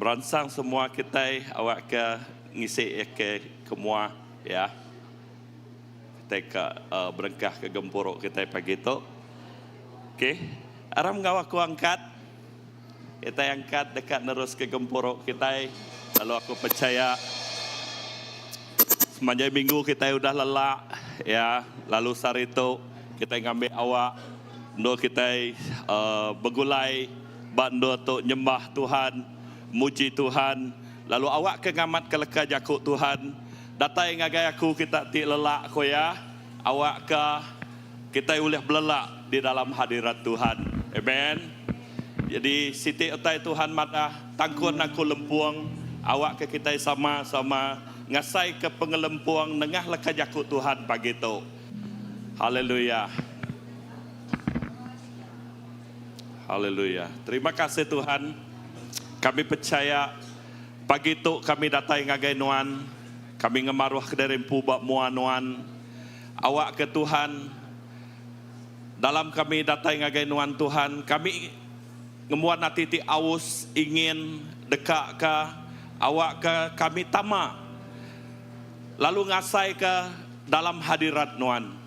Beransang semua kita awak ke ngisi ke kemua ya. Kita ke berengkah ke gempuruk kita pagi itu. Okey. Aram ngawak ku angkat. Kita angkat dekat nerus ke gempuruk kita. Lalu aku percaya sepanjang minggu kita udah lelak ya. Lalu sehari itu kita ngambil awak. Ndo kita bergulai bando tu nyembah Tuhan, muji Tuhan. Lalu awak ke ngamat ke leka jakuk Tuhan. Datai ngagai aku kita ti lelak ko ya. Awak ke kita boleh belelak di dalam hadirat Tuhan. Amen. Jadi siti utai Tuhan mata tangkun aku lempuang. Awak ke kita sama-sama ngasai ke pengelempuang nengah leka jakuk Tuhan pagi tu. Haleluya. Haleluya. Terima kasih Tuhan. Kami percaya pagi itu kami datai ngagai nuan. Kami ngemaruh ke dari pubak muan nuan. Awak ke Tuhan. Dalam kami datai ngagai nuan Tuhan. Kami ngemuat natiti aus ingin dekat ke awak ke kami tama. Lalu ngasai ke dalam hadirat nuan.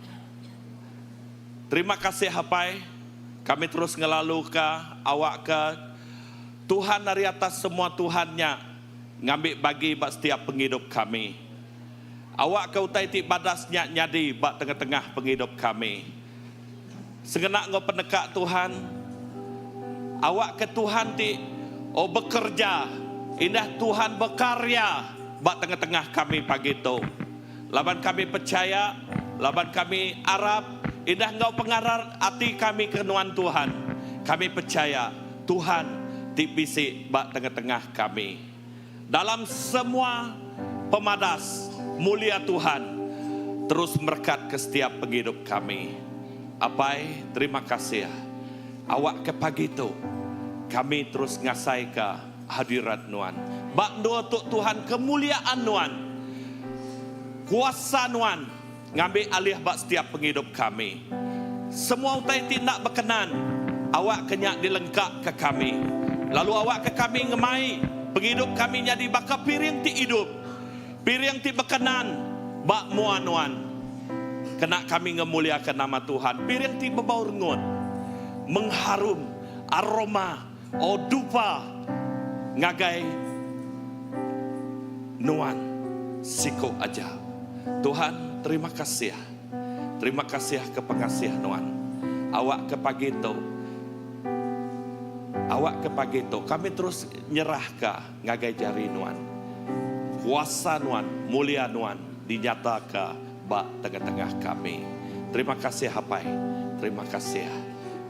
Terima kasih hapai. Kami terus ngelalu ke awak ke Tuhan dari atas semua Tuhannya ngambil bagi bak setiap penghidup kami. Awak ke utai ti badasnya nyadi bak tengah-tengah penghidup kami. Sengenak ngau penekak Tuhan. Awak ke Tuhan ti bekerja. Indah Tuhan berkarya bak tengah-tengah kami pagi itu. Laban kami percaya, laban kami harap indah engkau pengarar hati kami kenuan Tuhan. Kami percaya Tuhan dibisik bak tengah-tengah kami. Dalam semua pemadas mulia Tuhan terus merekat ke setiap penghidup kami. Apai terima kasih. Awak ke pagi itu kami terus ngasai ke hadirat nuan. Bak doa untuk Tuhan kemuliaan nuan. Kuasa nuan ngambil alih bak setiap penghidup kami. Semua utai tindak berkenan, awak kenyak dilengkap ke kami. Lalu awak ke kami ngemai, penghidup kami jadi bakal piring ti hidup. Piring ti berkenan, bak muanuan. Kena kami ngemuliakan nama Tuhan. Piring ti berbau rengun, mengharum, aroma, dupa, ngagai, nuan, siko aja. Tuhan, terima kasih. Terima kasih ke pengasih nuan. Awak ke pagi itu. Awak ke pagi itu. Kami terus nyerah ke ngagai jari nuan. Kuasa nuan, mulia nuan. Dinyata ke bak tengah-tengah kami. Terima kasih hapai. Terima kasih.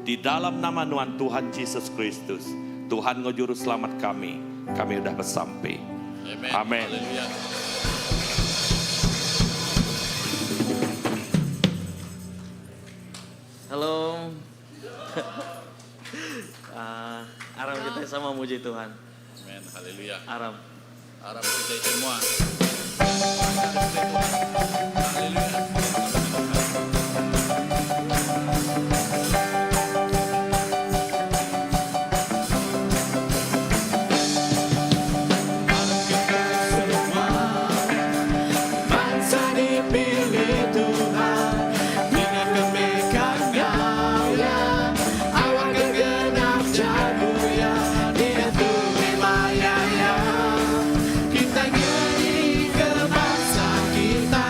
Di dalam nama nuan Tuhan Yesus Kristus. Tuhan ngejuru selamat kami. Kami sudah bersampai. Amin. Haleluya. Halo. Aram kita sama muji Tuhan. Amin, haleluya. Aram Puji semua. Haleluya. Kita nyanyi ke bangsa kita.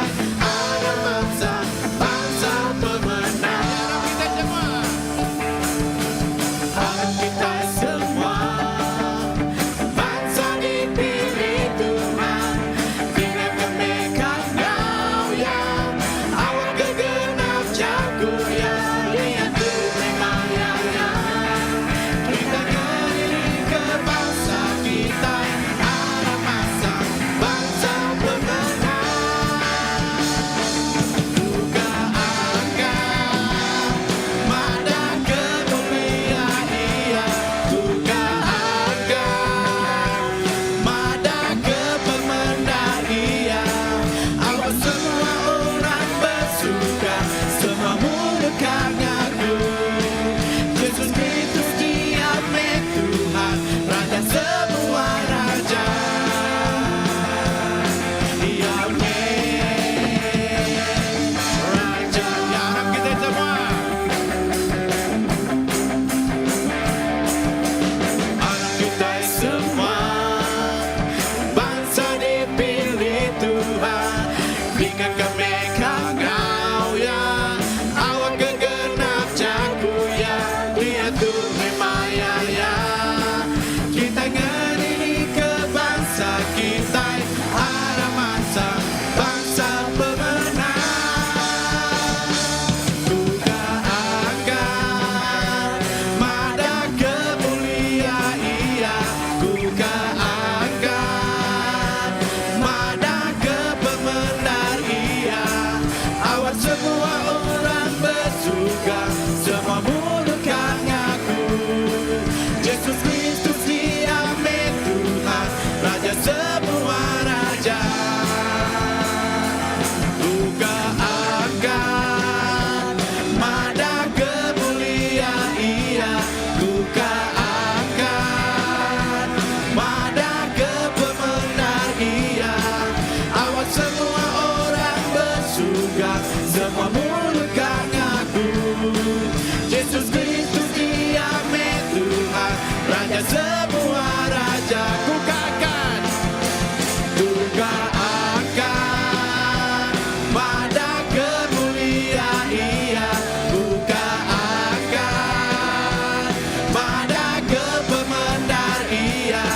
buka angkat, pada kemuliaan Ia. Buka angkat, pada kepemandar Ia.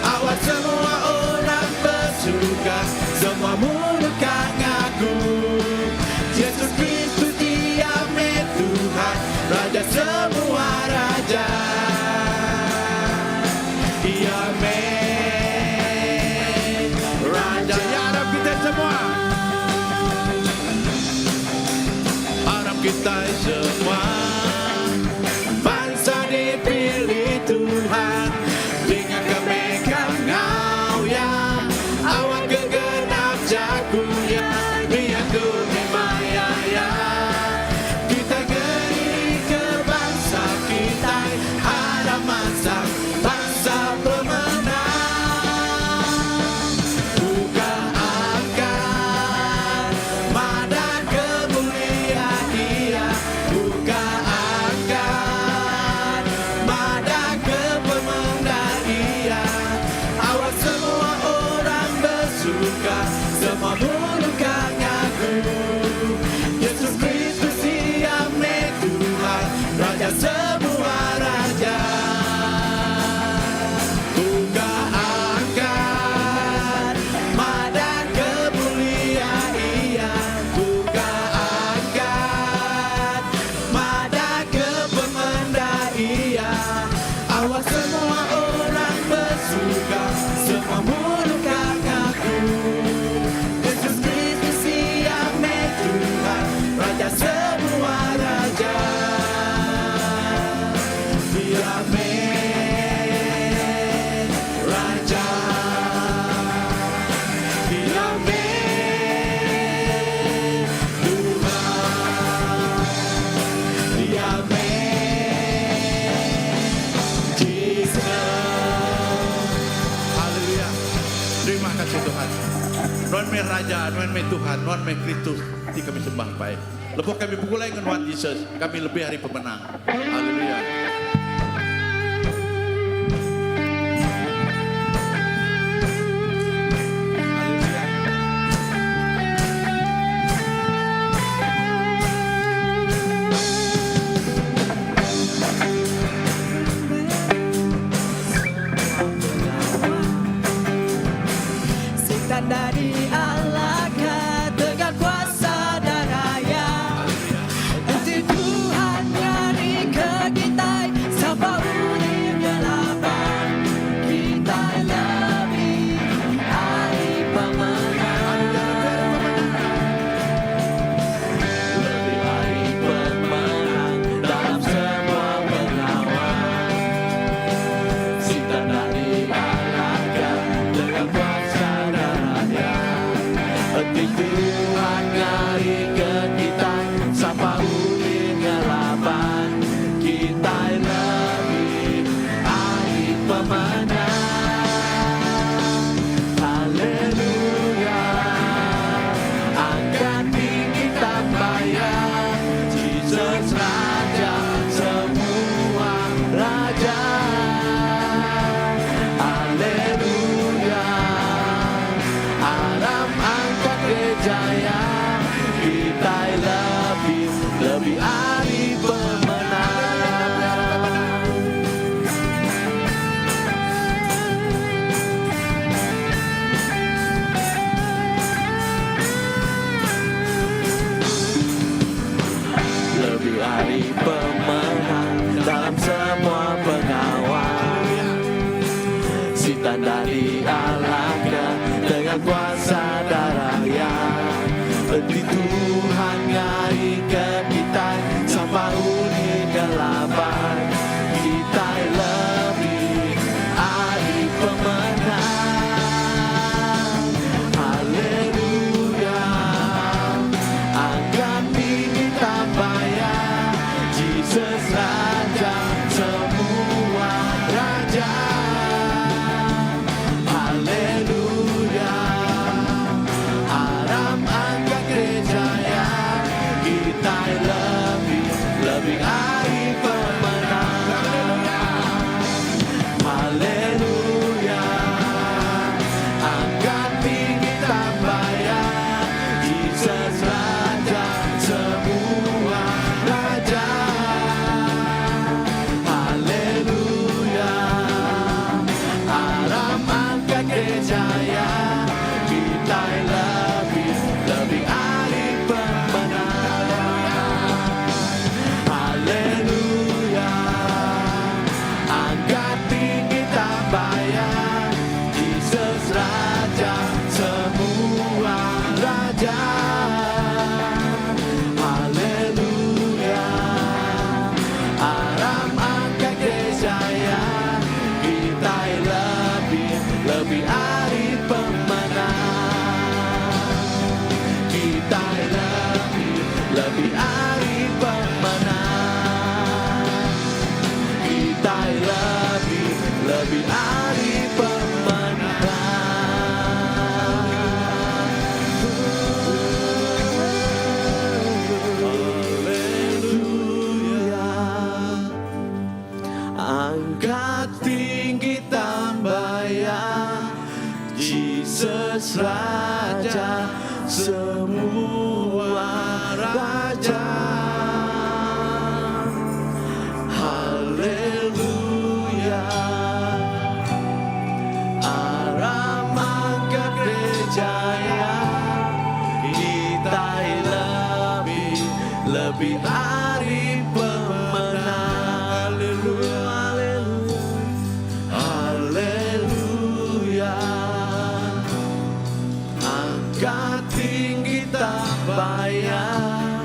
Awak semua orang bersuka, semua mulut kan ngaku Yesus Kristus Dia Tuhan, Raja semua raja. Dia Raja. Ya harap kita semua, harap kita semua, bangsa dipilih Tuhan dengan kemegahan ya. Awak kegenap jagonya, Dia Maya ya. Kita geri ke bangsa kita, ada masa bangsa pemenang. Buka angkat, pada kemuliaan Dia. Buka angkat, pada kepemandar Ia. Awak semua orang bersuka, semua mulut kan ngaku Yesus Kristus Dia Tuhan, Raja semua raja. Buka angkat, pada kemuliaan Ia. Buka angkat, pada kepemandar Ia. Awak semua orang bersuka, semua mulut kan ngaku Yesus Kristus Dia Tuhan, Raja semua raja. Dia Raja. Dia Tuhan. Dia Jesus. Haleluya. Terima kasih Tuhan. Nuan me Raja, Nuan me Tuhan, Nuan me Kristus, di kami sembah baik. Lepas kami pukul dengan Nuan Yesus, kami lebih hari pemenang. Haleluya. Sitan dari Allah dengan kuasa dan raya. Henti Tuhan nyari ke kita, sampai uni gelapan. Kita lebih hari pemenang. Lebih hari pemenang dalam semua pengawal. Sitan dari Allah dengan kuasa dan raya. Henti Tuhan nyari ke kita, sampai uni gelapan. Kita lebih hari pemenang. Haleluya. Angkat tinggi tambayan, Jesus Raja semua raja. Haleluya. Alam angkat kejaya, kita lebih hari pemenang. Lebih hari pemenang dalam semua pengawal. Sitan dari Allah dengan kuasa darahnya. Henti Tuhan nyari ke kita, sampai uni gelapan. Kita lebih hari pemenang. Haleluya. Angkat tinggi tambayan, Jesus Raja semua raja. Haleluya. Aram angkat gereja jaya, kita lebih hari pemenang. Haleluya, angkat tinggi tambayan, Yesus Raja semua raja. Haleluya, Aram angkat Yesaya, kita lebih hari pemenang. Kita lebih hari pemenang. Kita lebih hari pemenang. Angkat tinggi tambayan, Yesus Raja semua raja. Haleluya, Aram angkat Jaya, kita lebih hari pemenang. Haleluya, haleluya, angkat tinggi tambayan,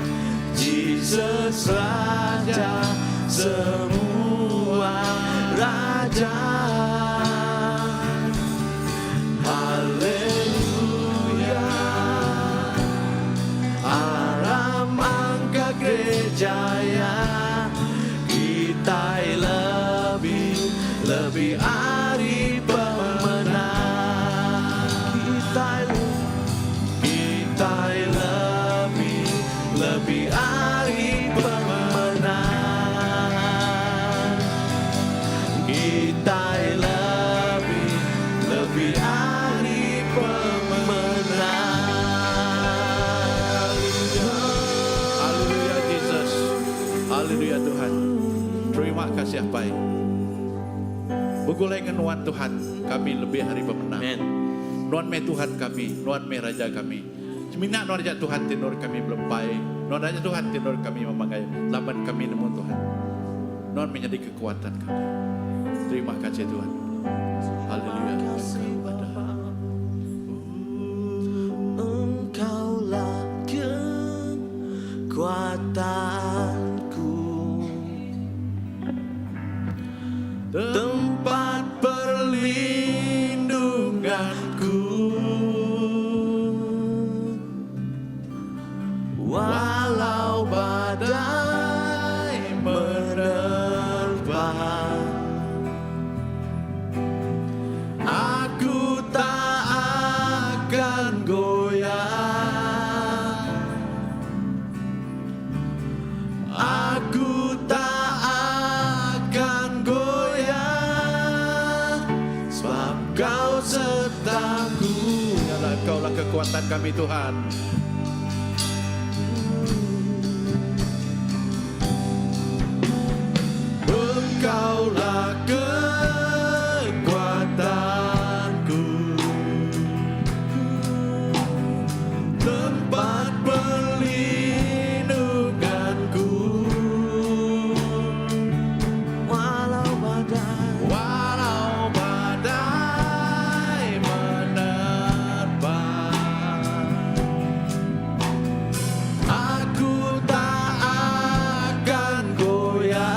Yesus Raja semua raja. Haleluya, Aram angkat Jaya, kita lebih hari pemenang. Kita lebih hari pemenang. Kita lebih hari pemenang. Haleluya Yesus. Haleluya Tuhan. Terima kasih Pai. Begulai ngenuan Tuhan, kami lebih hari pemenang. Amin. Nuan me Tuhan kami, nuan me Raja kami. Semina nuan Raja Tuhan tenor kami melempai. Nuan Raja Tuhan tenor kami memakai. Laban kami nemu Tuhan. Nuan menjadi kekuatan kami. Terima kasih Tuhan. Haleluya. Engkaulah kekuatanku, tempat perlindunganku. Walau badai menerpa, aku tak akan goyah. Aku tak akan goyah, sebab Kau sertaku. Nyala Kaulah kekuatan kami Tuhan. Engkaulah kekuatanku, tempat perlindunganku. Walau badai menerpa, aku tak akan goyah.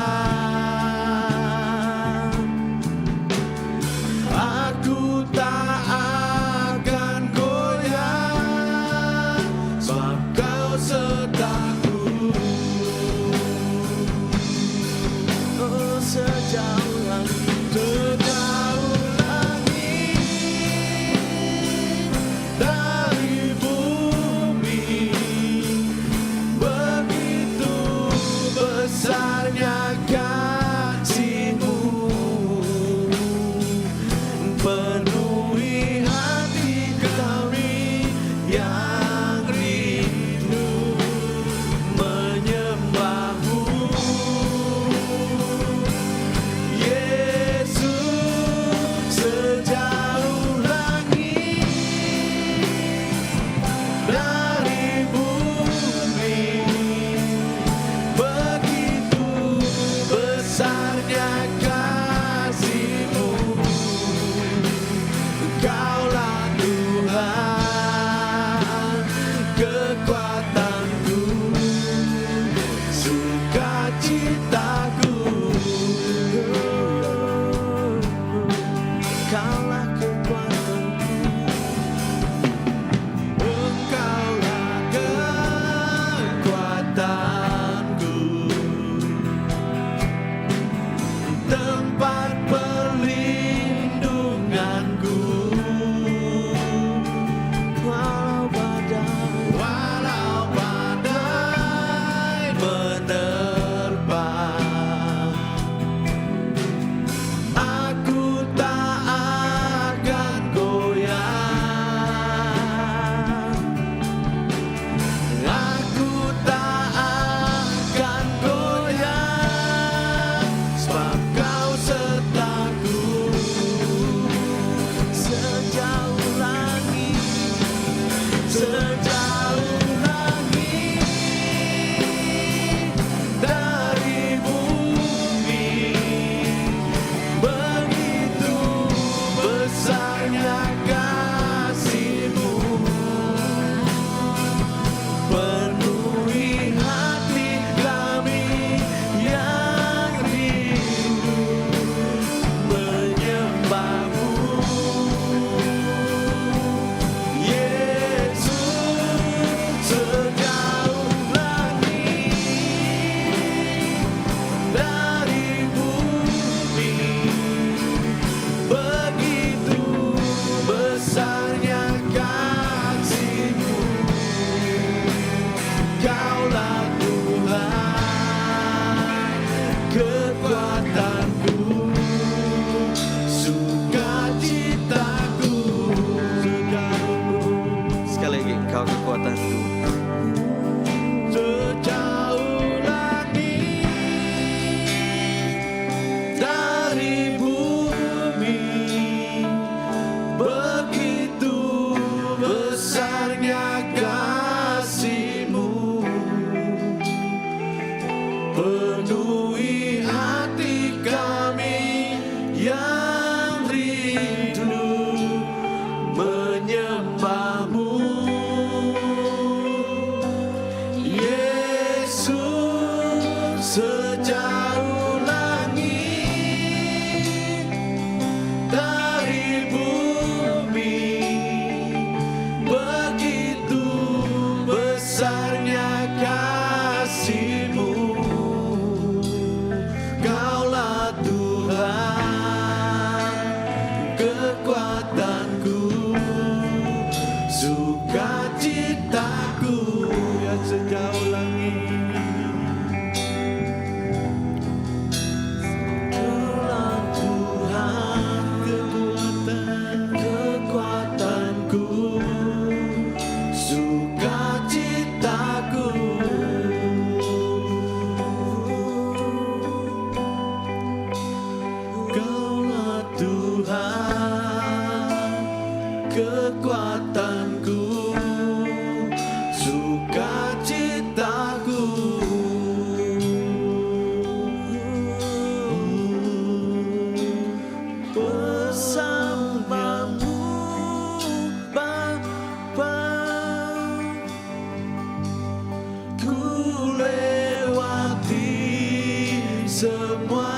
sejauh langit dari bumi, begitu besarnya kasih-Mu, penuhi hati kami yang rindu menyembah-Mu. Yesus, sejauh langit dari bumi, begitu besarnya kasih-Mu. Kaulah Tuhan, kekuatanku, sukacitaku. Sekali lagi, Engkau kekuatanku. Sejauh langit dari bumi, begitu besarnya kasih-Mu, penuhi hati kami yang rindu menyembah-Mu. Yesus, sejauh langit dari bumi, begitu besarnya kasih-Mu. Kaulah Tuhan, kekuatanku, sukacitaku. Ya, sejauh langit. Kaulah Tuhan, kekuatanku, sukacitaku. Kaulah Tuhan, kekuatanku, sukacitaku. Bersamamu Bapa, ku lewati semua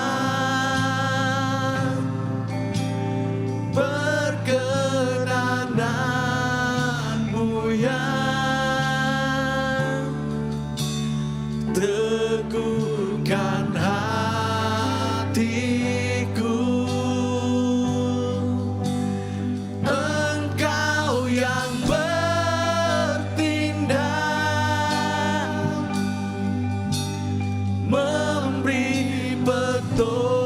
perkenananmu yang teguhkan hatiku. Engkau yang bertindak, memberi pertolongan,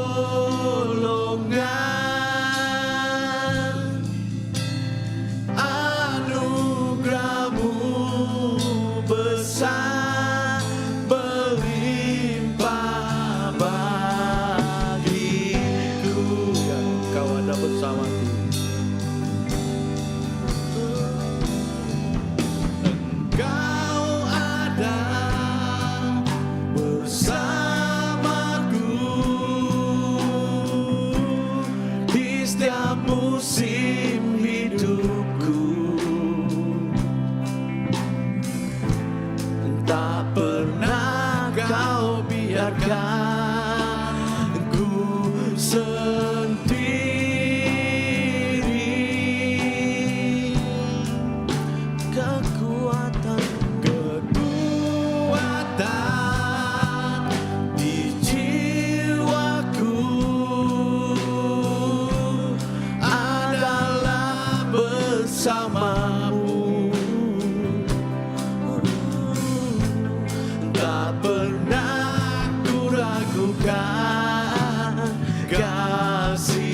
anugerah-Mu besar berlimpah bagiku. Ya, Engkau ada bersamaku. Engkau ada bersamaku di setiap musim hidupku. Tak pernah Kau biarkan ku sendiri. Kekuatan di jiwaku adalah bersama-Mu. Tak pernah ku ragukan kasih-Mu.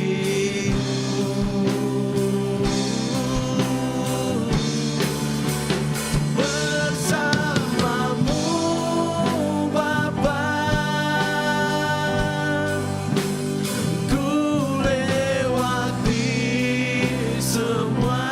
Bersama-Mu Bapa, ku lewati semua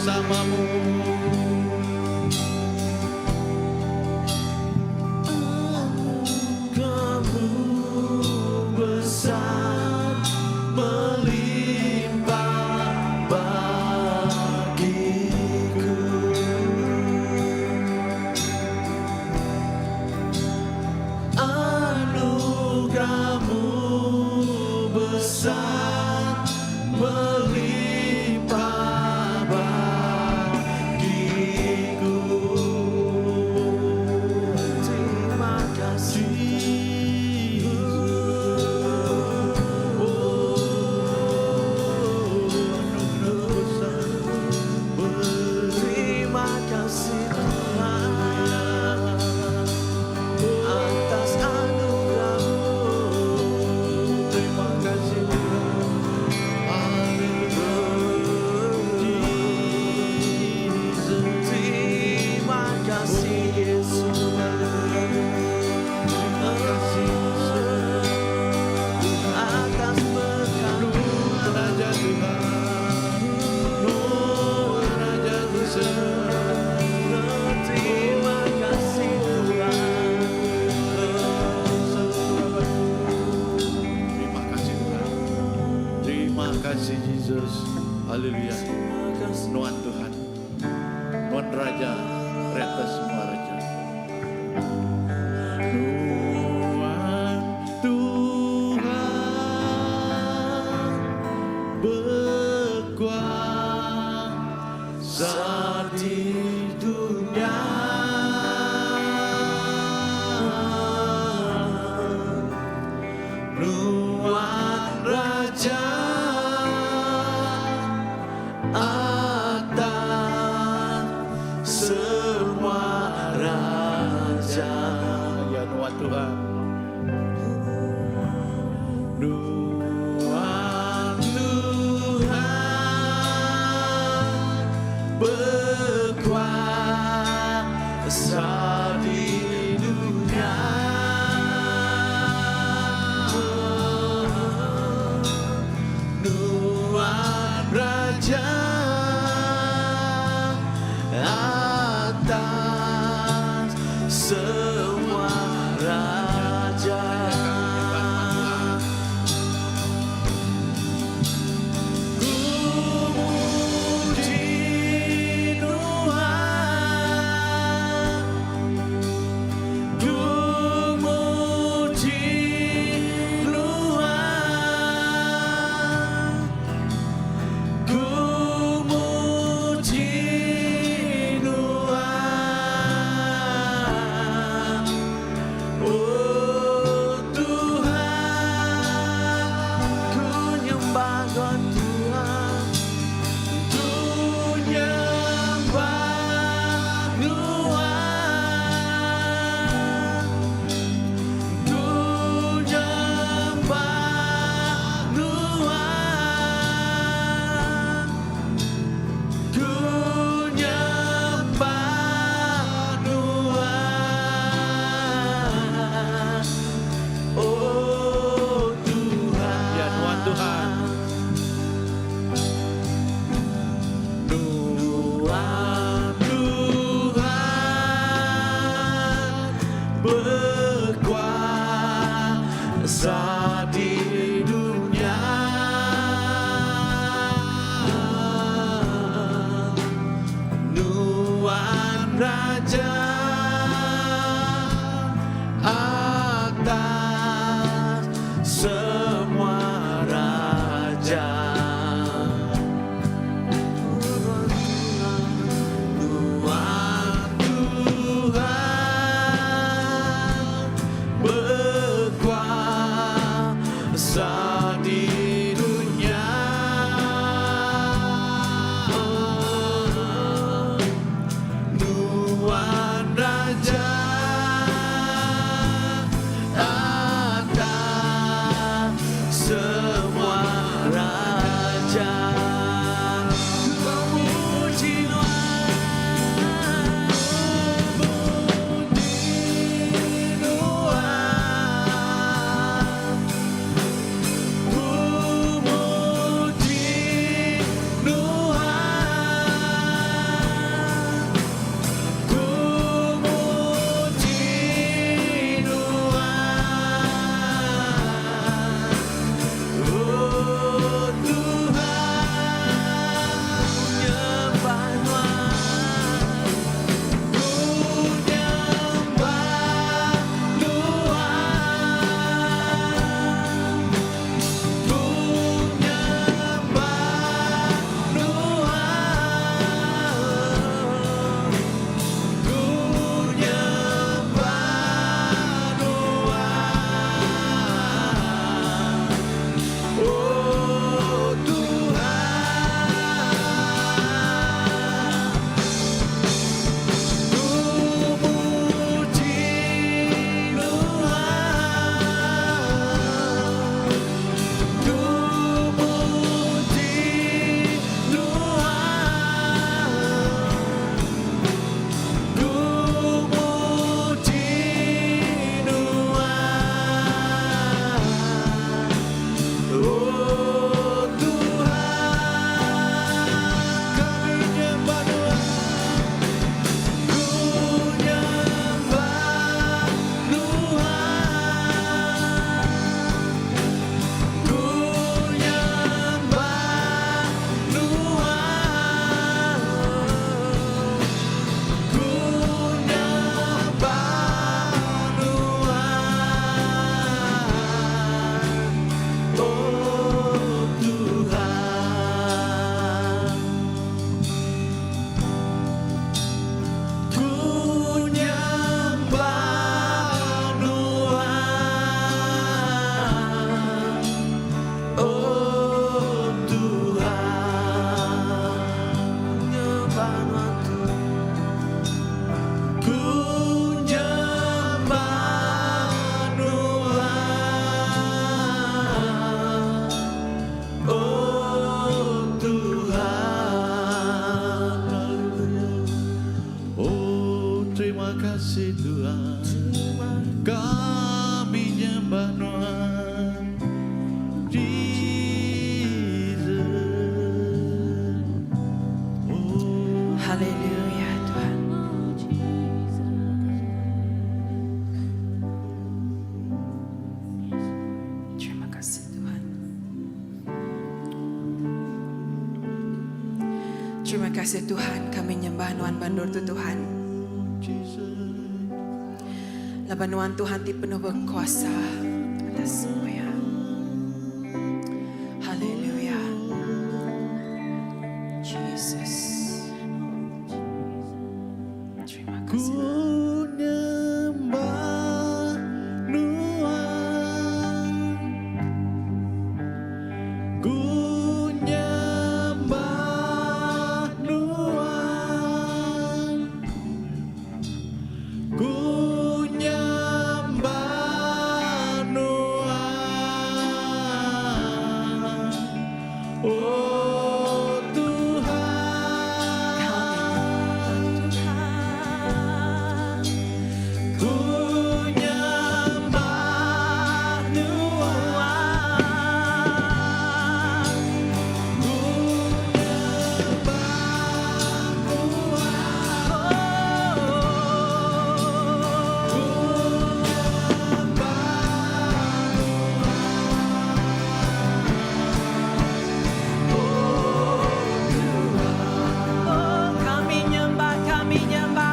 bersamamu. Kamu besar melimpah bagiku. Anugerahmu besar melimpah bagiku. Terima kasih. Terima kasih Tuhan atas anugerah-Mu. Terima kasih terima kasih Yesus. Terima kasih atas berkat Raja Tuhan, Raja Tuhan. terima kasih Tuhan. Terima kasih Tuhan. Terima kasih Yesus. Haleluya. Nuan Tuhan. Nuan Raja. Reta semua Raja. Nuan Tuhan berkuasa di dunia. Nuan Raja atas semua raja. Ya Nuan Tuhan. Nuan Tuhan berkuasa di dunia. Nuan Raja atas semua raja. Ku muji Tuhan Haleluya Tuhan. Terima kasih Tuhan. Terima kasih Tuhan, kami nyembah Nuan Bandur tu Tuhan. Laban Nuan Tuhan ti penuh berkuasa atas semua. Haleluya. Jesus. Terima kasih. Ku nyembah Nuan, ku nyembah Nuan, ku nyembah Nuan. Oh Tuhan, ku nyembah Nuan, ku nyembah Kami nyembah, kami nyembah.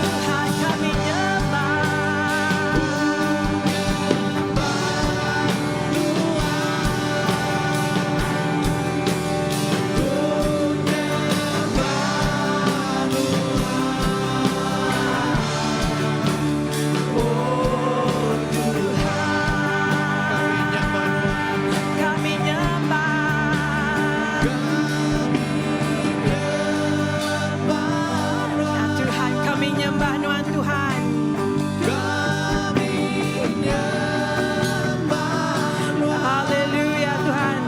Tuhan kami nyembah. Kami nyembah. Tuhan kami nyembah Nuan Tuhan. Haleluya Tuhan.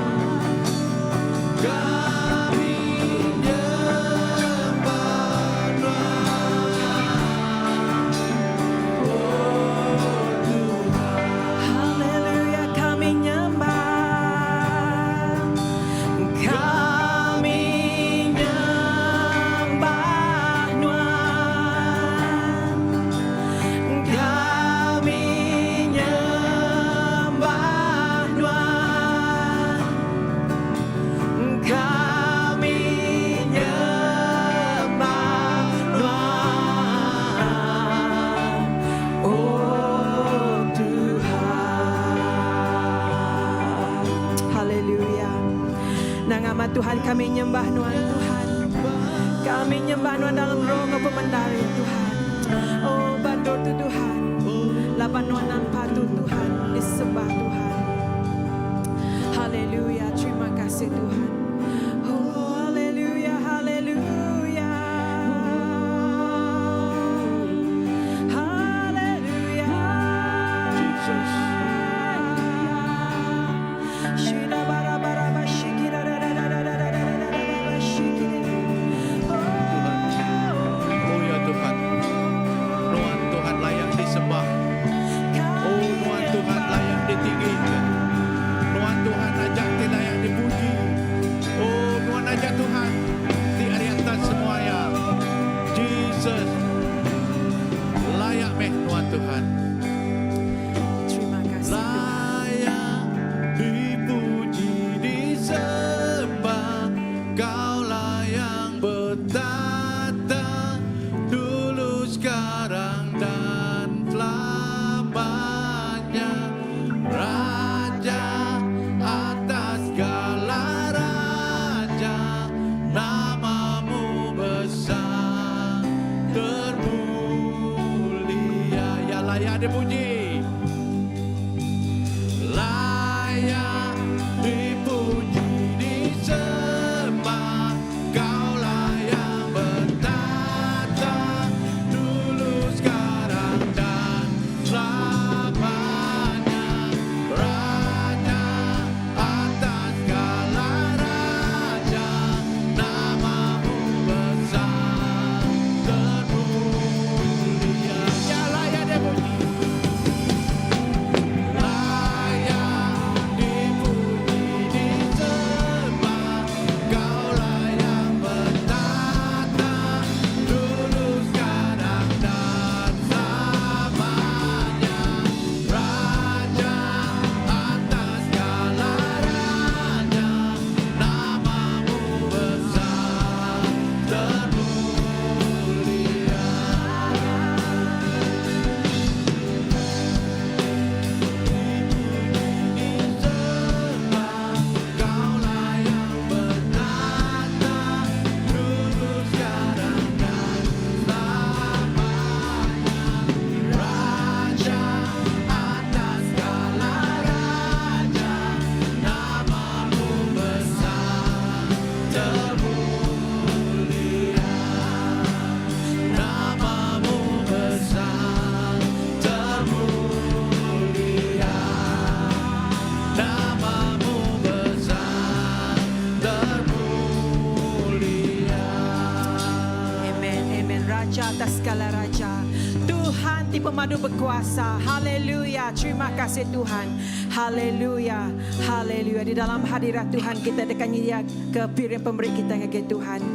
Haleluya kami nyembah. Kami nyembah Nuan. Kami nyembah Nuan. Kami nyembah Nuan. Oh Tuhan. Haleluya. Nama Tuhan kami nyembah Nuan Tuhan. Kami nyembah Nuan dalam roh maupun mendari Tuhan. Oh Bandur tu Tuhan. Lapan Nuan dan patu Tuhan. Disembah Tuhan. Haleluya. Terima kasih Tuhan. Oh haleluya. Haleluya. Haleluya. Shira bara bara bashikira da da da da da da da da da bashikira. Oh ya Tuhan, Nuan Tuhan layak disembah. Oh Nuan Tuhan layak ditinggi Pemadu berkuasa. Haleluya. Terima kasih Tuhan. Haleluya. Haleluya. Di dalam hadirat Tuhan kita dekat dia ke piring pemberi kita dengan Tuhan.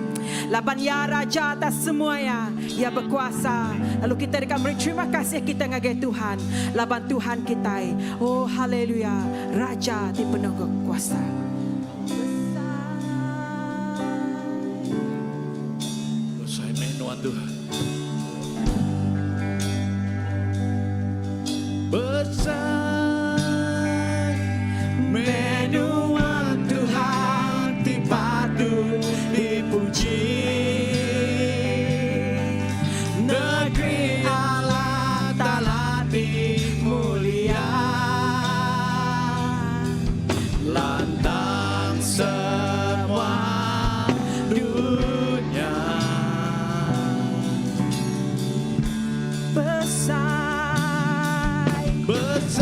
Laban ya Raja atas semuanya. Ya berkuasa. Lalu kita dekat beri terima kasih kita dengan Tuhan. Laban Tuhan kita. Oh haleluya. Raja di penuh kuasa. Saya menuan Tuhan. Besar menuan Tuhan, patut dipuji. Negeri Allah Ta'ala mulia, lantang semua dunia. Besar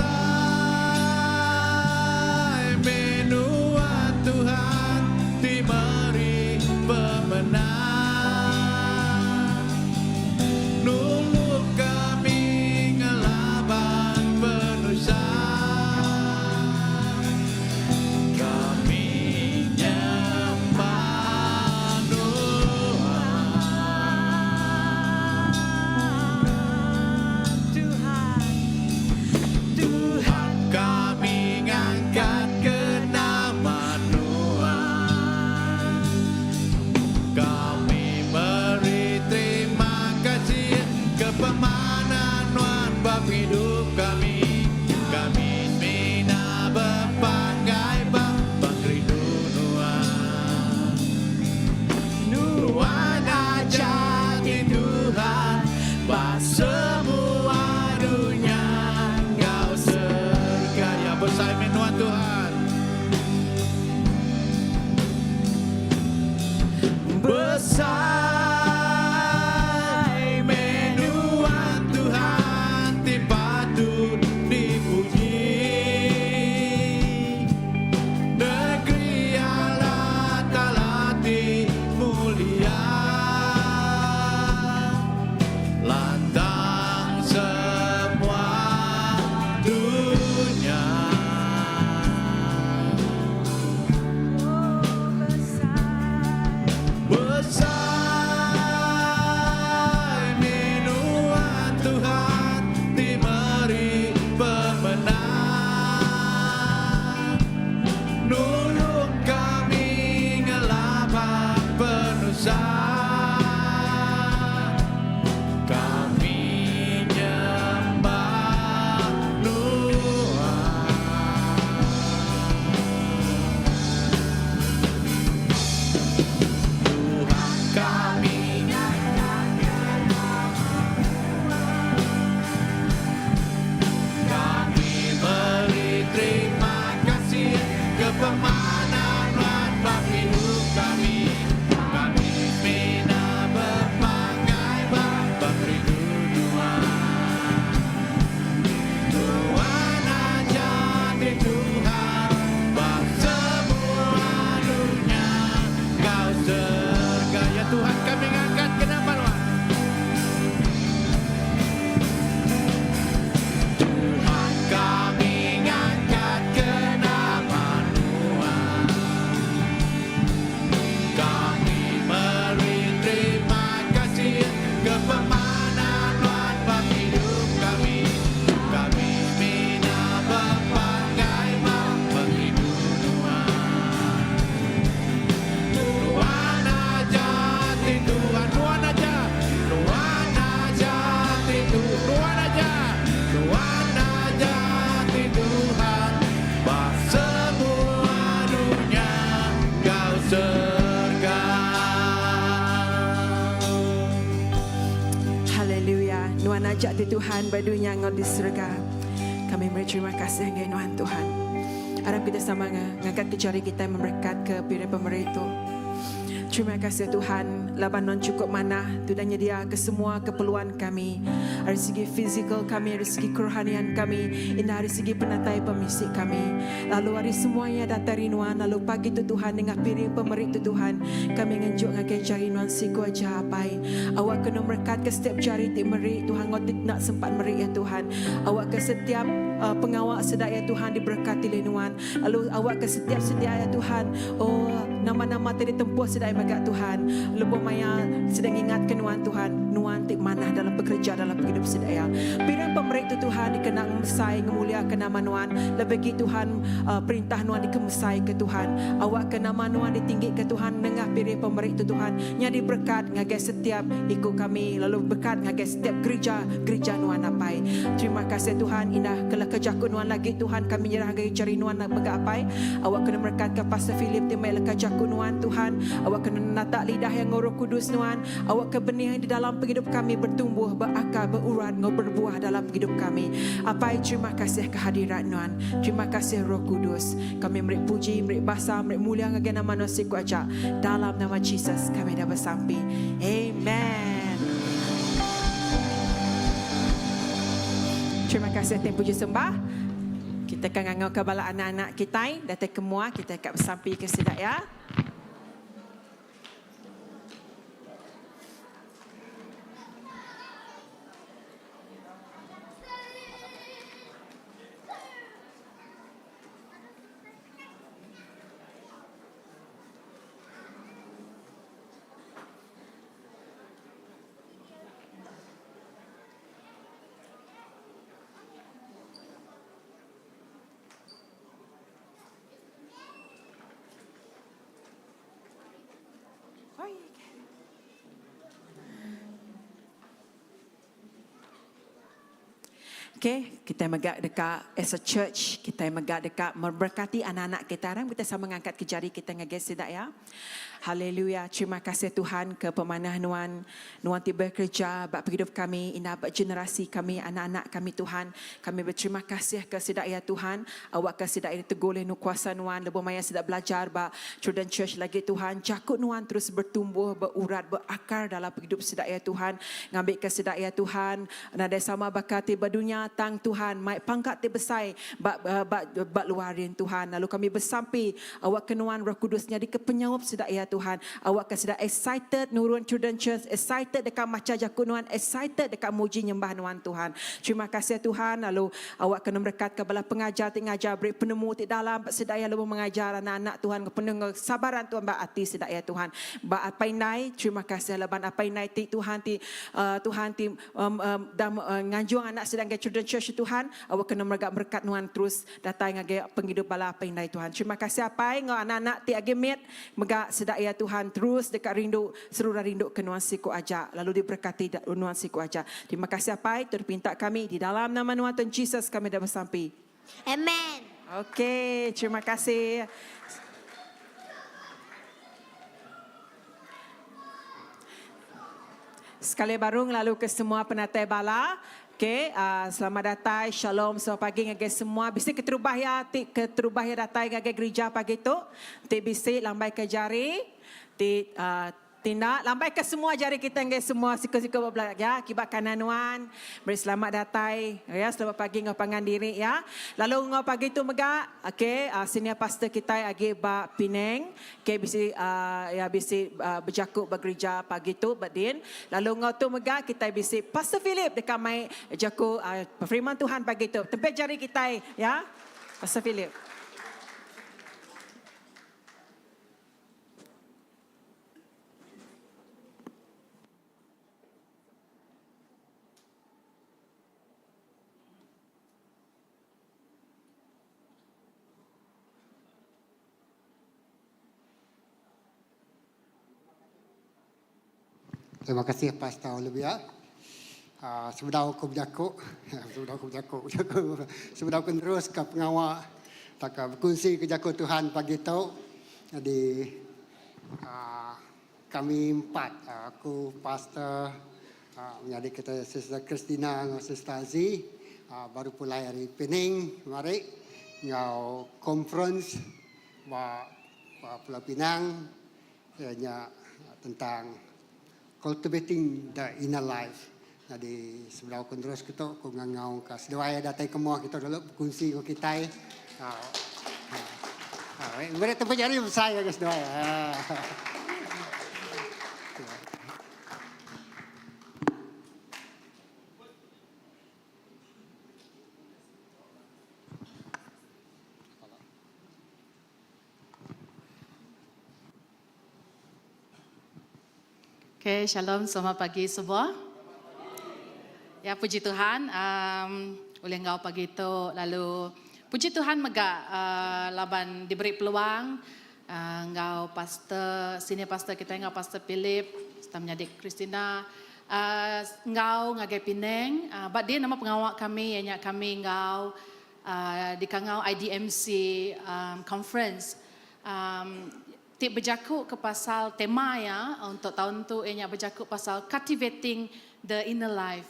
menuan Tuhan, diberi pemenang. Nulung kami ngelaban penusa, kami nyembah Tuhan. Tuhan kami ngangkat ke nama Tuhan, kami beri terima kasih kepemanan Tuhan bab hidup kami. Kami mina berbagai bab rindu Tuhan. Tuhan aja di Tuhan, bab semua dunia. Engkau sergaya besar menuan Tuhan. Besar menuan Tuhan, patut dipuji. Negeri Allah Ta'ala mulia, lantang semua dunia. Besar menuan Tuhan, diberi pemenang. Nulung kami ngelaban penusa, kami nyembah Tuhan. Tuhan kami beri terima kasih kepemanan Tuhan bab hidup kami. Kami mina berbagai bab rindu Tuhan. Tuhan aja di Tuhan, bab semua dunia. Kau sergaya Tuhan, kami ngangkat ke nama Tuhan. Tuhan kami ngangkat ke nama Tuhan, kami beri terima kasih kepemanan Tuhan bab hidup kami. Kami mina berbagai bab rindu Tuhan. Tuhan aja di Tuhan, Tuhan aja, Tuhan aja di Tuhan, Tuhan aja, Tuhan aja di Tuhan, bab semua dunia kau serga. Haleluya. Nuan ajak di Tuhan badunya ngau di surga. Kami beri terima kasih dengan Tuhan. Harap kita sama ngangkat kecari kita memberkat ke piring pemberi itu. Terima kasih Tuhan, laban non cukup mana tu dah nyedia ke semua keperluan kami. Dari segi fizikal kami, dari segi kerohanian kami, indah dari segi penatai pemisik kami. Lalu hari semuanya datang rinuan, lalu pagi tu Tuhan dengan piring pemerik tu Tuhan, kami ngenjuk ngagai jari nuan siku aja apai. Awak kena berkat ke setiap jari ti merik Tuhan, ngotit nak sempat merik ya Tuhan. Awak ke setiap pengawal sedaya ya Tuhan diberkati lenuan. Lalu awak ke setiap sedia ya Tuhan. Oh, nama-nama tadi tempuh sedaya bagat Tuhan. Lebuh maya sedang ingatkan nuan Tuhan. Nuan tik manah dalam bekerja dalam hidup sedaya. Pirang pemerik tu Tuhan dikenang mesai ngemuliakan nama nuan. Lebih Tuhan perintah nuan dikemesai ke Tuhan. Awak ke nama nuan ditinggi ke Tuhan. Nengah pirang pemerik tu Tuhan. Nyadi berkat ngagai setiap ikut kami. Lalu berkat ngagai setiap gereja nuan apai. Terima kasih Tuhan. Indah kelekajaku nuan lagi Tuhan. Kami nyerah ngagai cari nuan nak mengapai. Awak kena berkat ke Pastor Philip timai lekajaku nuan Tuhan. Awak kena natak lidah yang Roh Kudus nuan. Awak ke benih yang di dalam hidup kami bertumbuh, berakar, berurat, berbuah dalam hidup kami. Apai terima kasih kehadiran nuan. Terima kasih Roh Kudus. Kami beri puji, beri basa, beri mulia ngagai nama nasi kuaca. Dalam nama Jesus kami dah bersampai. Amen. Terima kasih tim puji sembah. Kita akan ngangau ke bala anak-anak kita. Datang kemua, kita akan bersampai ke sedak ya. Okay, kita megak dekat as a church, kita megak dekat memberkati anak-anak kita. Sekarang kita sama mengangkat ke jari kita ngagai sedak ya. Haleluya. Terima kasih Tuhan ke pemanah nuan tiba kerja bak hidup kami, indah bak generasi kami, anak-anak kami Tuhan. Kami berterima kasih ke sedak ya Tuhan. Awak ke sedak ini teguh nu kuasa nuan, lebih maya sedak belajar bak children church lagi Tuhan. Jakut nuan terus bertumbuh, berurat, berakar dalam hidup sedak ya Tuhan. Ngambil ke sedak ya Tuhan. Nada sama bakati badunya tang Tuhan, mai pangkat te besai bak luarin Tuhan. Lalu kami bersampai awak kenuan Roh Kudusnya di kepenyawab sedak ya Tuhan. Awak sudah excited nurun children church, excited dekat macam jakun nuan, excited dekat muji nyembah nuan Tuhan. Terima kasih Tuhan. Lalu awak kena berkat kepada pengajar tingajar beri penemu di dalam sedaya lebih mengajar anak-anak Tuhan kependengar sabaran Tuhan bak hati sedaya Tuhan. Bak apai nai, terima kasih leban apai nai ti Tuhan ti Tuhan ti nganjung anak sedang ke children church Tuhan. Awak kena berkat nuan terus datang ngage penghidup bala apai nai Tuhan. Terima kasih apai ngau anak-anak ti age met megak sedak ya Tuhan terus dekat rindu seluruh rindu ke nuan siku aja, lalu diberkati nuan siku aja. Terima kasih apai terpinta kami di dalam nama nuan Tuhan Jesus kami dah bersampai. Amen. Okey, terima kasih. Sekali barung lalu ke semua penatai bala. Okey, selamat datang, shalom, selamat pagi ngagai semua. Bisi keterubah ya datang ngagai gereja pagi tu. Ti bisi lambai ke jari, ti tindak lambai ke semua jari kita ngagai semua siku-siku berbelak ya. Kibat kanan nuan, beri selamat datang ya, selamat pagi ngau pangan diri ya. Lalu ngau pagi tu megak, okey, senior pastor kita agi ba Penang. Okey, bisi berjakut bergereja pagi tu badin. Lalu ngau tu megak kita bisi Pastor Philip dekat mai jakut firman Tuhan pagi tu. Tempat jari kita ya. Pastor Philip. Terima kasih Pastor Olivia. Sebenarnya aku berjakut, sebenarnya aku terus ke pengawal, tak berkongsi ke jakut Tuhan pagi itu. Jadi kami empat, aku Pastor, menjadi kita Sister Christina dengan Sister Aziz, baru pulai hari Penang kemarin, ngau conference Pulau Pinang. ianya tentang cultivating the inner life. Jadi sebelah kon terus kita ko ngangau ka sedaya datang kemua kita dulu kunci ko kita. Mereka tempat jadi saya guys doa. Okay, shalom, selamat pagi semua. Ya, puji Tuhan, oleh engkau pagi itu, lalu puji Tuhan megak laban diberi peluang, engkau pastor, senior pastor kita, engkau pastor Philip, serta menyadik Christina, engkau ngagai Penang, dia nama pengawal kami, ianya kami engkau di kangau IDMC conference. Tik berjakuk ke pasal tema ya untuk tahun tu ianya berjakuk pasal cultivating the inner life.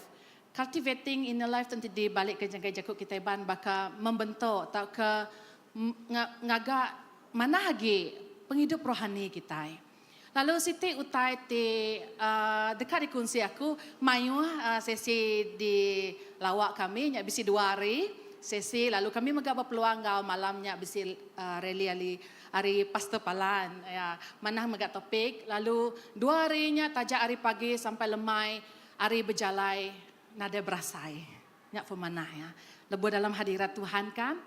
Cultivating inner life tentu di balik ke jakuk kita ban baka membentuk atau ke ngagak mana lagi penghidup rohani kita. Lalu Siti utai ti dekat di kunci aku mayu sesi di lawak kami nya bisi 2 hari sesi lalu kami megak berpeluang gau malamnya bisi rally hari pastor Palan ya mana megak topik lalu 2 harinya tajak hari pagi sampai lemai hari berjalai nada berasai nyak pemanah ya lebih dalam hadirat Tuhan kan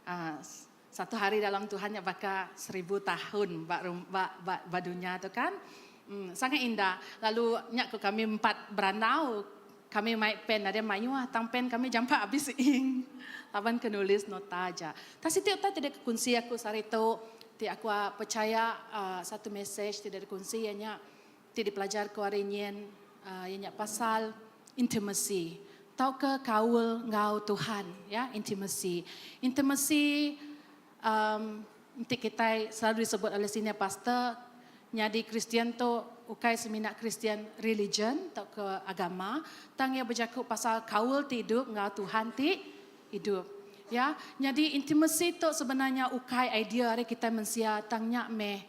1 hari dalam Tuhan nyak baka 1000 tahun bak dunia tu kan sangat indah lalu nyak ke kami 4 beranau kami main pen ada mayu tang pen kami jampak habis ing laban kenulis nota aja tapi tiap tidak kunci aku sarito aku percaya satu message tidak dikunci ianya tidak dipelajar ke harinyen ianya pasal intimacy tau ke kaul ngau Tuhan ya intimacy nanti kita selalu disebut oleh senior pastor nyadi Kristian tu ukai seminat Kristian religion tau ke agama tang ia berjakuk pasal kaul ti hidup ngau Tuhan ti hidup. Ya, jadi intimacy itu sebenarnya ukai idea hari kita mensia tangnya meh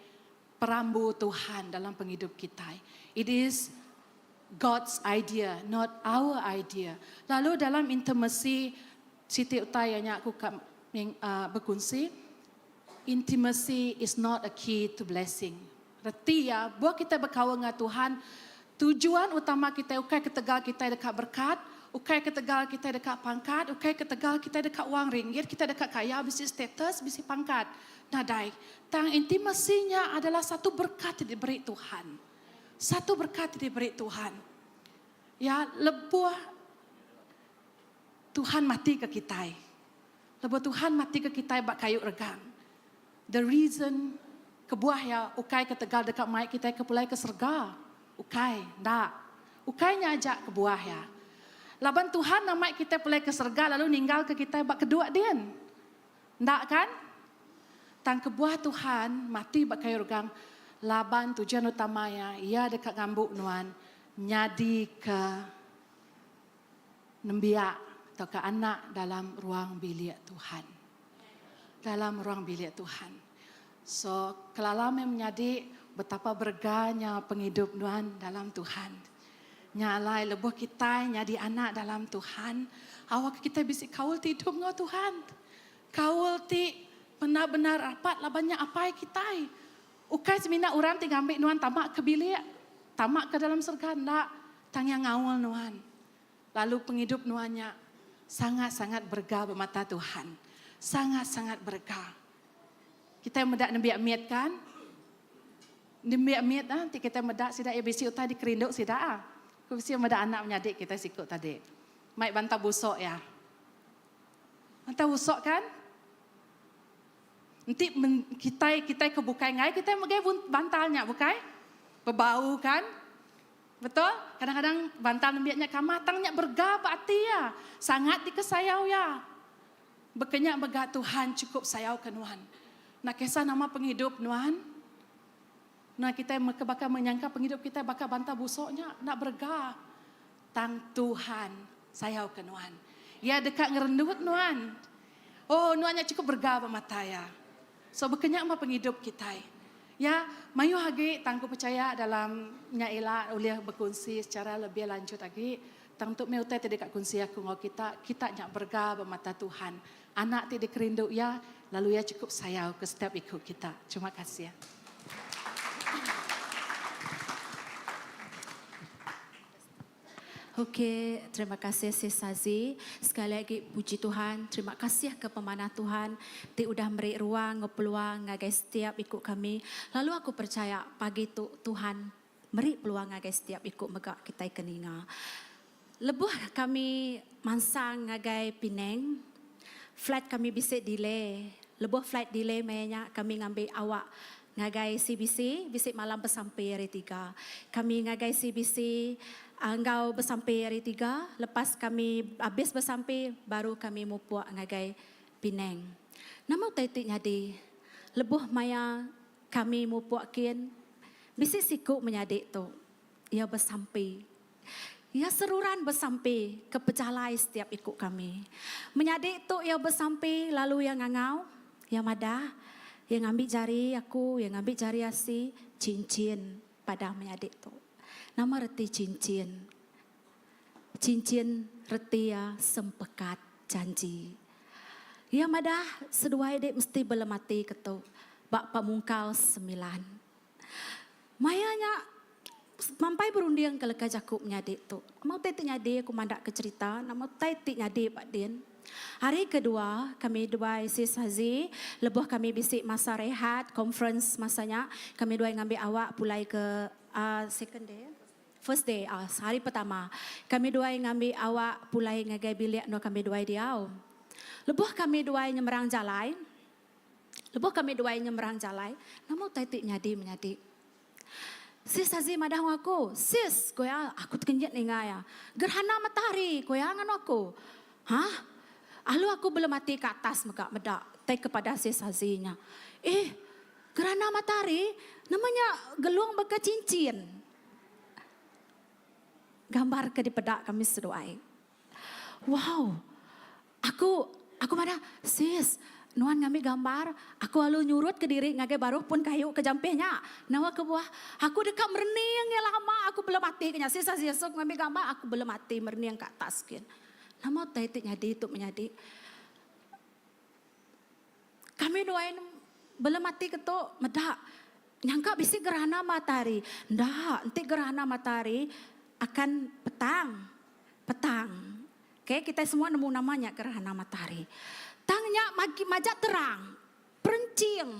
perambu Tuhan dalam penghidup kita. It is God's idea, not our idea. Lalu dalam intimacy Siti utayanya aku berkongsi, intimacy is not a key to blessing. Reti ya, buat kita berkawan dengan Tuhan, tujuan utama kita ukai ketegal kita dekat berkat. Ukai ketegal kita dekat pangkat, ukai ketegal kita dekat wang ringgit, kita dekat kaya, bisi status, bisi pangkat. Nadai, tang intimasinya adalah satu berkat yang diberi Tuhan. Satu berkat yang diberi Tuhan. Ya, lebuh Tuhan mati ke kita. Lebuh Tuhan mati ke kita bak kayu regang. The reason kebuah ya, ukai ketegal dekat mic kita kepulai ke serga. Ukai, ndak. Ukainya ajak kebuah ya. Laban Tuhan nama kita pulai ke serga lalu ninggal ke kita bak kedua dia. Ndak kan? Tang kebuah Tuhan mati bak kayu regang. Laban tujuan utamanya ia dekat ngambuk nuan nyadi ke nembiak atau ke anak dalam ruang bilik Tuhan. Dalam ruang bilik Tuhan. So kelalame menjadi betapa berganya penghidup nuan dalam Tuhan. Nyalai lebuh kita nyadi anak dalam Tuhan. Awak kita bisa kaul ti hidup ngau Tuhan. Kaul ti benar-benar rapat labannya apa kita. Ukai semina orang ti ngambil nuan tamak ke bilik. Tamak ke dalam surga ndak. Tang yang ngawal nuan. Lalu penghidup nuannya sangat-sangat bergah bermata Tuhan. Sangat-sangat bergah. Kita medak nembiak miat kan? Nembiak miat nanti kita medak sidak ya bisi utai di kerinduk sidak Kusi ada anak menyadik kita sikut tadi. Maik bantah busuk ya. Bantah busuk kan? Nanti kita kebukai ngai kita magai bantalnya bukai? Berbau kan? Betul? Kadang-kadang bantal nembiaknya kamar tangnya bergah hati ya. Sangat dikesayau ya. Bekenyak begak Tuhan cukup sayau ke nuan. Nak kisah nama penghidup nuan. Nah kita bakal menyangka penghidup kita bakal bantah busuknya. Nak bergah. Tang Tuhan sayau ke nuan. Ya dekat ngerendut nuan. Oh nuannya cukup bergah bermata ya. So berkenyak mah penghidup kita. Ya, mayu lagi tangku percaya dalam nyaila oleh berkongsi secara lebih lanjut lagi. Tang tu meu teh tidak kongsi aku ngau kita nyak berga bermata Tuhan. Anak tidak kerindu ya, lalu ya cukup sayang ke setiap ikut kita. Terima kasih ya. Okey, terima kasih Sis Sazi. Sekali lagi puji Tuhan. Terima kasih ke pemanah Tuhan. Ti udah beri ruang, peluang ngagai setiap ikut kami. Lalu aku percaya pagi tu Tuhan beri peluang ngagai setiap ikut megak kita keninga. Lebuh kami mansang ngagai Penang. Flight kami bisa delay. Lebuh flight delay mainnya kami ngambil awak ngagai CBC, bisik malam bersampai hari 3. Kami ngagai CBC engkau bersampai hari 3, lepas kami habis bersampai baru kami mupuak ngagai Penang. Nama taitik nyadi, lebuh maya kami mupuakin, bisik siku menyadik tu, ia bersampai. Ia seruran bersampai ke pejalai setiap ikut kami. Menyadik tu ia bersampai lalu yang ngangau, yang madah, yang ambil jari aku, yang ambil jari asi, cincin pada menyadik tu. Nama reti cincin. Cincin reti ya sempekat janji. Ya madah sedua dek mesti belemati ketu. Bak pamungkal 9. Mayanya mampai berunding ke leka Jakub nyadik tu. Mau taitik nyadik aku mandak ke cerita. Nama taitik nyadik Pak Din. Hari kedua kami dua Sis Hazi. Lebuh kami bisik masa rehat. Conference masanya. Kami dua ngambil awak pulai ke second day. First day, hari pertama. Kami dua ngambil awak pulai ngagai bilik no kami dua diau. Lebuh kami dua nyemerang jalai. Lebuh kami dua nyemerang jalai. Namun taitik nyadi menyadi. Sis Hazi madah aku. Sis, goya aku terkenjit nih ngaya. Gerhana matahari, goyangan aku. Hah? Lalu aku belum mati ke atas medak. Tai kepada Sis Hazinya. Gerhana matahari namanya geluang beka cincin. Gambar ke di pedak kami sedoai. Wow. Aku mana sis, nuan ngambil gambar, aku lalu nyurut ke diri ngagai baru pun kayu ke jampehnya. Nawa ke buah, aku dekat merening ya lama, aku belum mati kenya. Sis esok ngambil gambar, aku belum mati merening ke atas kin. Nama taitik nyadi itu menyadi. Kami doain belum mati ketuk medak. Nyangka bisi gerhana matahari. Ndak, nanti gerhana matahari akan petang. Okay, kita semua nemu namanya gerhana matahari. Tangnya majak terang, perencing.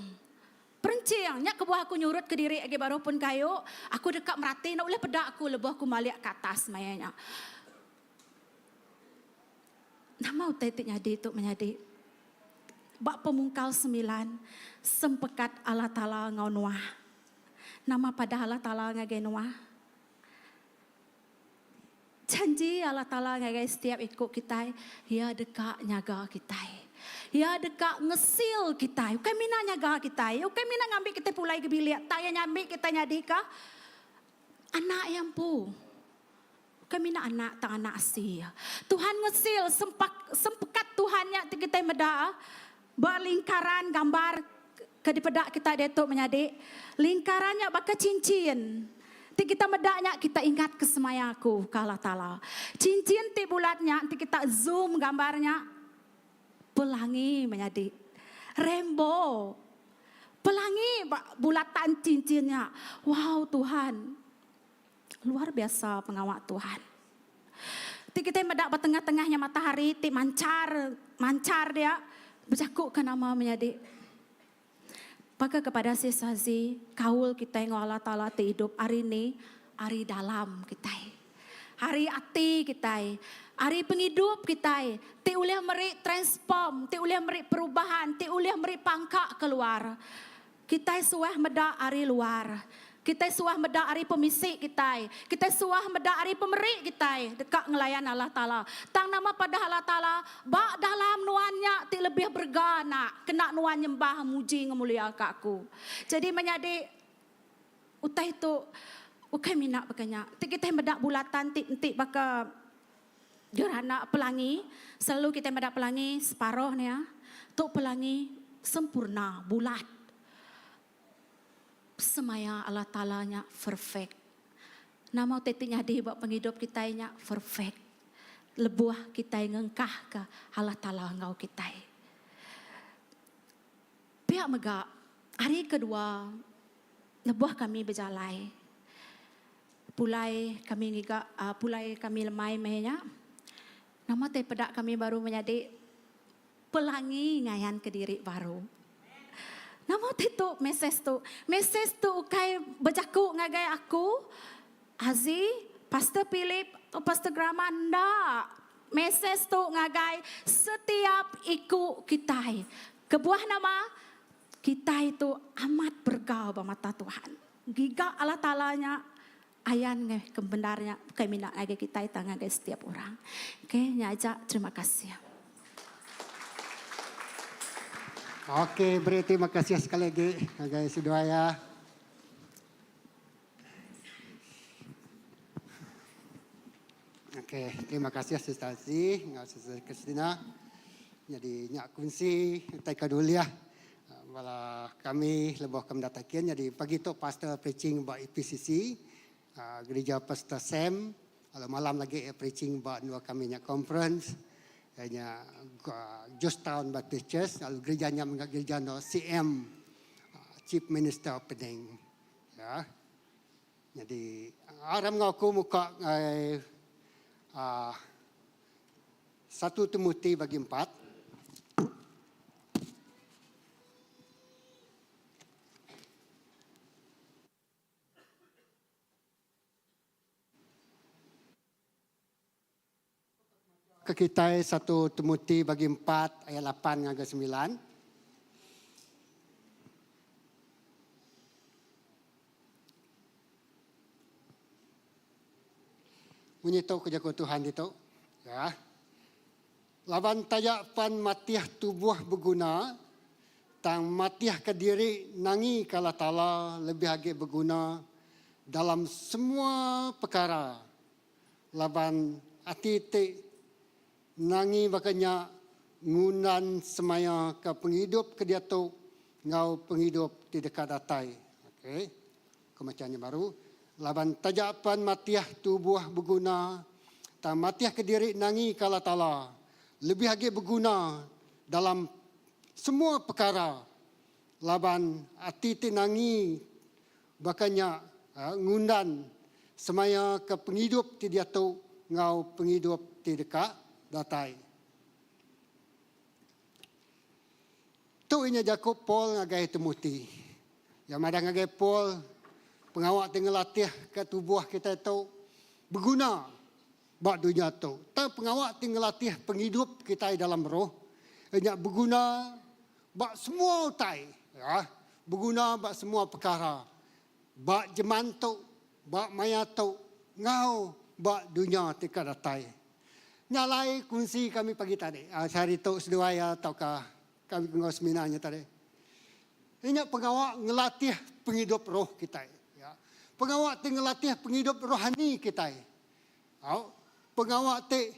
Nya ke buah aku nyurut ke diri agi baru pun kayu, aku dekat merati nak boleh pedak aku lebuh aku malik ke atas mayanya. Nama taitik nyadi itu menyadi. Bak pemungkal 9, sempekat Allah Ta'ala ngau Noah. Nama pada Allah Ta'ala ngagai Noah. Janji Allah Ta'ala ngagai setiap ikut kita, ya dekat nyaga kita. Ya dekat ngesil kita. Bukan mina nyaga kita. Bukan mina ngambil kita pulai ke bilik. Tak yang nyambil kita nyadika. Anak yang pu. Bukan mina anak, tak anak asih. Tuhan ngesil, sempekat Tuhannya kita meda. Berlingkaran gambar ke di pedak kita detok menyadik. Lingkarannya bakal cincin. Kita medaknya kita ingat kesemayaku ke Allah Ta'ala. Cincin ti bulatnya nanti kita zoom gambarnya. Pelangi menjadi rainbow. Pelangi bulatan cincinnya. Wow Tuhan. Luar biasa pengawak Tuhan. Ti kita medak bertengah-tengahnya matahari. Ti mancar dia. Bercakuk ke nama menjadi. Maka kepada Sis Hazi, kaul kita yang Allah Ta'ala hidup hari ini, hari dalam kita. Hari hati kita, hari penghidup kita. Ti ulih meri transform, ti ulih meri perubahan, ti ulih meri pangkak keluar. Kita suah medak hari luar. Kita suah medak hari pemisik kita. Kita suah medak hari pemerik kita. Dekat ngelayan Allah Ta'ala. Tang nama pada Allah Ta'ala. Bak dalam nuannya ti lebih bergana. Kena nuan nyembah muji ngemulia aku. Jadi menjadi utai itu. Bukan minat bakanya. Ti kita medak bulatan. Ti baka gerhana pelangi. Selalu kita medak pelangi separuh ni ya. Tu pelangi sempurna bulat. semaya Allah Ta'alanya perfect. Nama tetinya di bak penghidup kita nya perfect. Lebuah kita ngengkah ke Allah Ta'ala ngau kita. Pihak mega hari kedua lebuah kami berjalai. Pulai kami lemai mehnya. Nama teh pedak kami baru menjadi pelangi ngayan Kediri baru. Nama teh tu mesej tu kai berjaku ngagai aku. Azi, Pastor Philip, atau Pastor Gramanda, mesej tu ngagai setiap iku kita. Kebuah nama kita itu amat bergau mata Tuhan. Giga Allah Ta'alanya ayan kebenarnya kami nak ngagai kita tangan setiap orang. Oke, nyaja terima kasih. Okey, beri terima kasih sekali lagi guys Sidwaya. Okey, terima kasih asistasi Asisten Kristina. Jadi nyak kunci tai kaduliah. Wala kami lebih kami datakian jadi pagi tu pastor preaching ba EPCC, gereja Pastor Sam. Kalau malam lagi preaching ba dua kami nyak conference. Hanya Georgetown Baptist Church, lalu gerejanya gereja no CM, Chief Minister Opening. Ya. Jadi aram ngaku muka 1 Timotius bagi 4. Ke kita 1 Timotius bagi 4 ayat 8 hingga 9. Bunyi tu kerja Tuhan itu. Ya. Laban tayak pan matiah tubuh berguna, tang matiah ke diri nangi kala Ta'ala lebih lagi berguna dalam semua perkara. Laban hati te nangi makanya ngunan semaya ke penghidup ke dia tu ngau penghidup di dekat datai. Okey. Kemacanya baru. Laban tajapan matiah tubuh berguna, tang matiah ke diri nangi kala Ta'ala lebih lagi berguna dalam semua perkara. Laban hati te nangi bakanya ngundan semaya ke penghidup ti dia tu ngau penghidup ti dekat datai. Tu inya Jakob Paul ngagai Timotius. Yang madang ngagai Paul pengawak tengah latih ke tubuh kita itu berguna bak dunia tu. Tak pengawak tengah latih penghidup kita dalam roh. Inya berguna bak semua utai. Ya, berguna bak semua perkara. Bak jeman tu, bak maya tu, ngau bak dunia tika datai. Nyalai kunci kami pagi tadi. Hari tu sedaya ataukah kami ngau seminarnya tadi. Ini pengawak ngelatih penghidup roh kita. Ya. Pengawak te ngelatih penghidup rohani kita. Pengawak te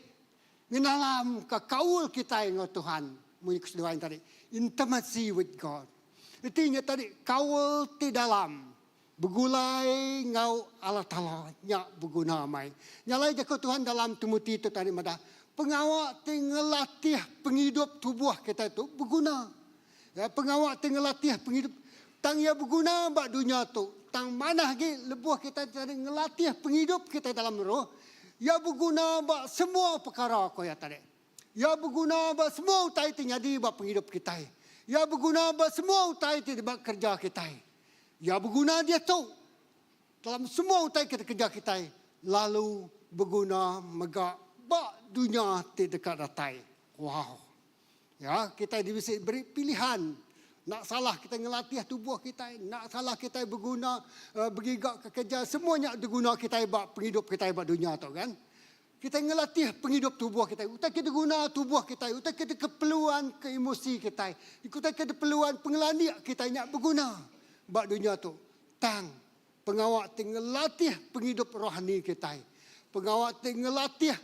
ngenalam ke kaul kita ngau Tuhan. Munyi keseduaan tadi. Intimacy with God. Artinya tadi kaul ti dalam. Bergulai ngau Allah Ta'ala nyak berguna mai. Nyalai jago Tuhan dalam Timotius itu tadi madah. Pengawak te ngelatih penghidup tubuh kita itu berguna. Ya, pengawak te ngelatih penghidup tang ia berguna bak dunia tu. Tang mana lagi lebuh kita tadi ngelatih penghidup kita dalam roh. Ya berguna bak semua perkara ko ya tadi. Ya berguna bak semua utai te nyadi bak penghidup kita. Ya berguna bak semua utai te bak kerja kita. Ya berguna dia tu dalam semua utai kita kerja kita. Lalu berguna megak bak dunia ti dekat datai. Wow. Ya, kita diberi pilihan. Nak salah kita ngelatih tubuh kita, nak salah kita berguna bergigak ke kerja, semuanya berguna kita bak penghidup kita bak dunia tu kan. Kita ngelatih penghidup tubuh kita. Utak kita guna tubuh kita, utak kita keperluan ke emosi kita. Utak kita keperluan pengelaniak kita nak berguna bak dunia tu. Tang pengawak tinggal latih penghidup rohani kita. Pengawak tinggal latih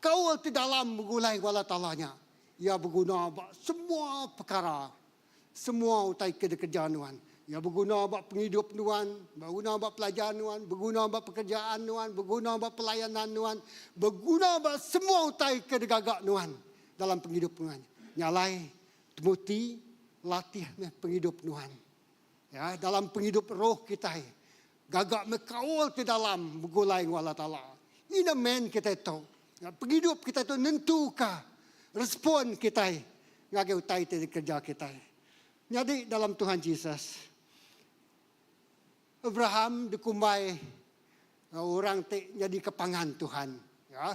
kawal di dalam bergulai wala Ta'alanya. Ia berguna bak semua perkara. Semua utai kerjaan Tuhan. Ya berguna buat penghidup nuan, berguna buat pelajaran nuan, berguna buat pekerjaan nuan, berguna buat pelayanan nuan, berguna buat semua utai kedegagak nuan dalam penghidup nuan. Nyalai Timothy latih penghidup nuan. Ya, dalam penghidup roh kita, gagak mekawal ke dalam bergulai dengan Allah Ta'ala. Ini men kita itu. Ya, penghidup kita itu nentuka respon kita ngagai utai kerja kita. Jadi dalam Tuhan Yesus, Abraham dikumbai orang jadi kepangan Tuhan. Ya,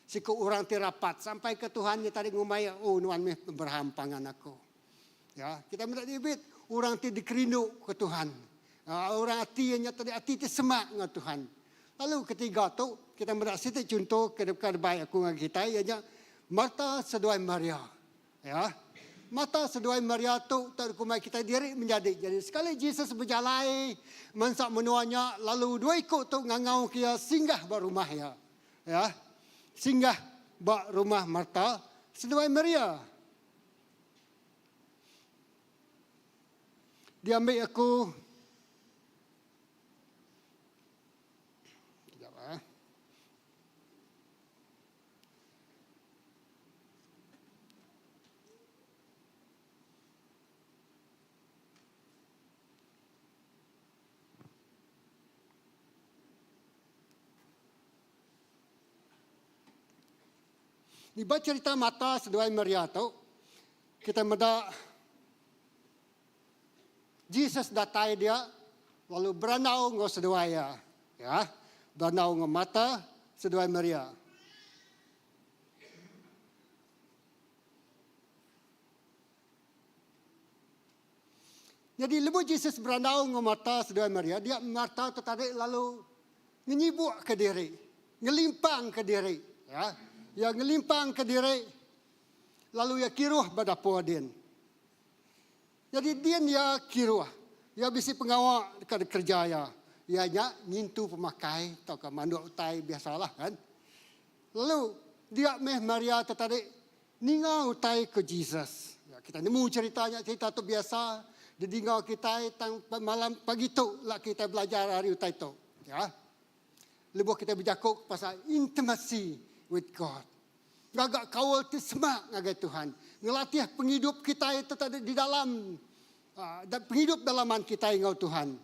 siku orang rapat sampai ke Tuhan dia tadi ngumai, oh nuan meh Abraham pangan aku. Ya, kita minta dibit orang dikerindu ke Tuhan. Orang hatinya tadi hati semak dengan Tuhan. Lalu ketiga tu kita minta situ contoh ke depan baik aku dengan kita ianya Marta seduai Maria. Ya. Mata seduai Maria tu terkumai kita diri menjadi. Jadi sekali Yesus berjalan mensak menuanya lalu dua ikut tu ngangau kia singgah ba rumah ya. Ya. Singgah ba rumah Marta seduai Maria. Dia ambil aku dibaca cerita mata seduai Maria tu kita meda Jesus datai dia lalu beranau ngo seduai ya beranau ngo mata seduai Maria. Jadi lebu Jesus beranau ngo mata seduai Maria dia Marta tu tadi lalu menyibuk ke diri ngelimpang ke diri ya. Ya ngelimpang ke diri lalu ya kiruh badapo din. Jadi dia ya kiruh. Ya bisi pengawal dekat kerja ya. Ya nya nyintu pemakai atau ke manduk utai biasalah kan. Lalu dia meh Maria tadi ningau utai ke Jesus. Ya, kita nemu cerita tu biasa di dingau kita tang malam pagi tu lah kita belajar hari utai tu ya. Lebu kita berjakuk pasal intimacy with God. Gagak kawal tu semak ngagai Tuhan. Ngelatih penghidup kita itu tadi di dalam penghidup dalaman kita ingau Tuhan.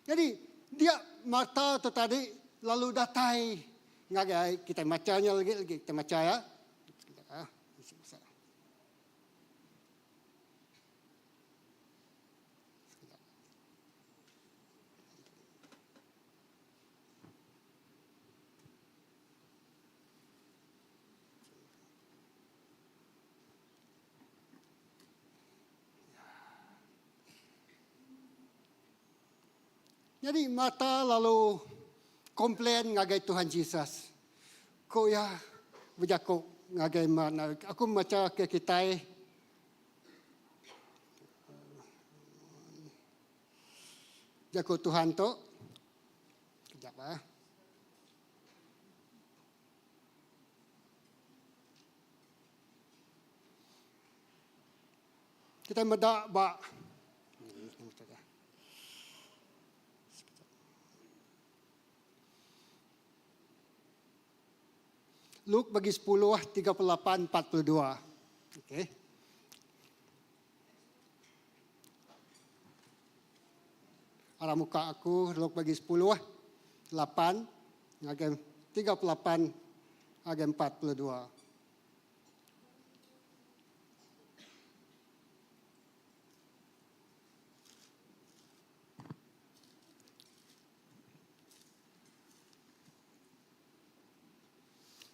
Jadi dia Marta tu tadi lalu datai ngagai kita macanya lagi kita baca ya. Jadi Marta lalu komplain ngagai Tuhan Yesus. Ko ya berjakuk ngagai mana. Aku baca ke kita. Jakuk Tuhan tu. Kejap Kita medak bak Luke bagi 10, 38, 42. Okey. Arah muka aku, Luke bagi 10, 8, agak 38, agak 42.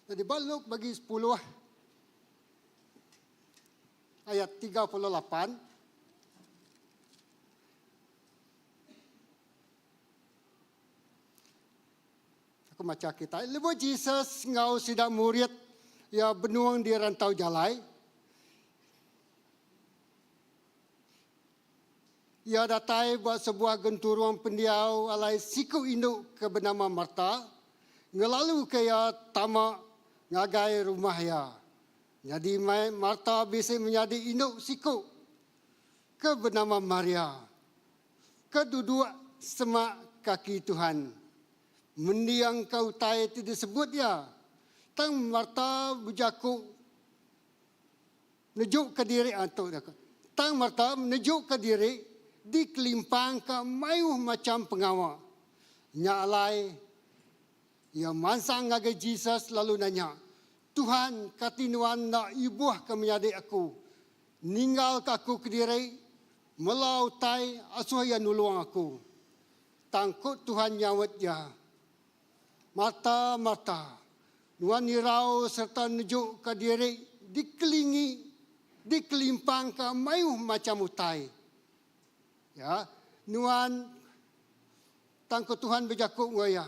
Jadi Luke bagi 10 ayat 38. Aku baca kita. Lepas Jesus ngau sidang murid ya benuang di rantau jalai. Ia datai buat sebuah genturuan pendiau alai siku induk ke bernama Marta. Ngelalu kaya tamak ngagai rumah ya. Jadi Marta bisa menjadi induk siku ke bernama Maria. keduduk semak kaki Tuhan. Mendiang kau tai tidak sebut ya. Tang marta berjakuk nejuk ke diri atau tang marta menejuk ke diri dikelimpang ke mayu macam pengawal. Nyalai ia mansang ngagai Jesus lalu nanya, Tuhan katinuan nak ibuah ke menyadik aku. Ninggal ke aku ke diri melau tai asuh yang nulung aku. Tangkut Tuhan nyawat ya. Mata nuan nirau serta nejuk ke diri dikelimpang ke mayu macam utai. Ya, nuan tangkut Tuhan berjakuk ngoya.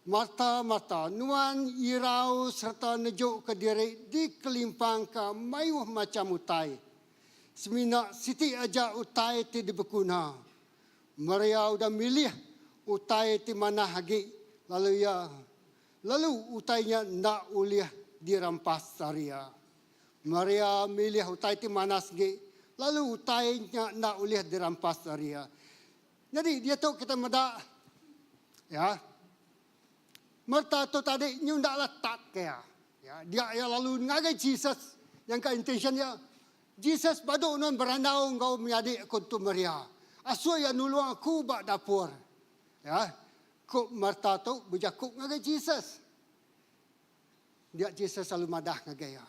Mata nuan irau serta nejuk ke diri dikelimpang ke mayu macam utai. Semina siti aja utai ti dibekuna. Maria udah milih utai ti mana hagi. Lalu utainya nak uliah dirampas Saria. Maria milih utai ti manas ge. Lalu utainya nak uliah dirampas Saria. Jadi dia tu kita meda ya. Merta tu tadi nyundak letak ya. Dia ya lalu ngagai Jesus yang ke intention dia. Jesus baduk non berandau engkau menyadik aku tu Maria. Asal yang nulung aku bak dapur. Ya. Kok Marta tu berjakuk ngagai Jesus. Dia Jesus selalu madah ngagai ya.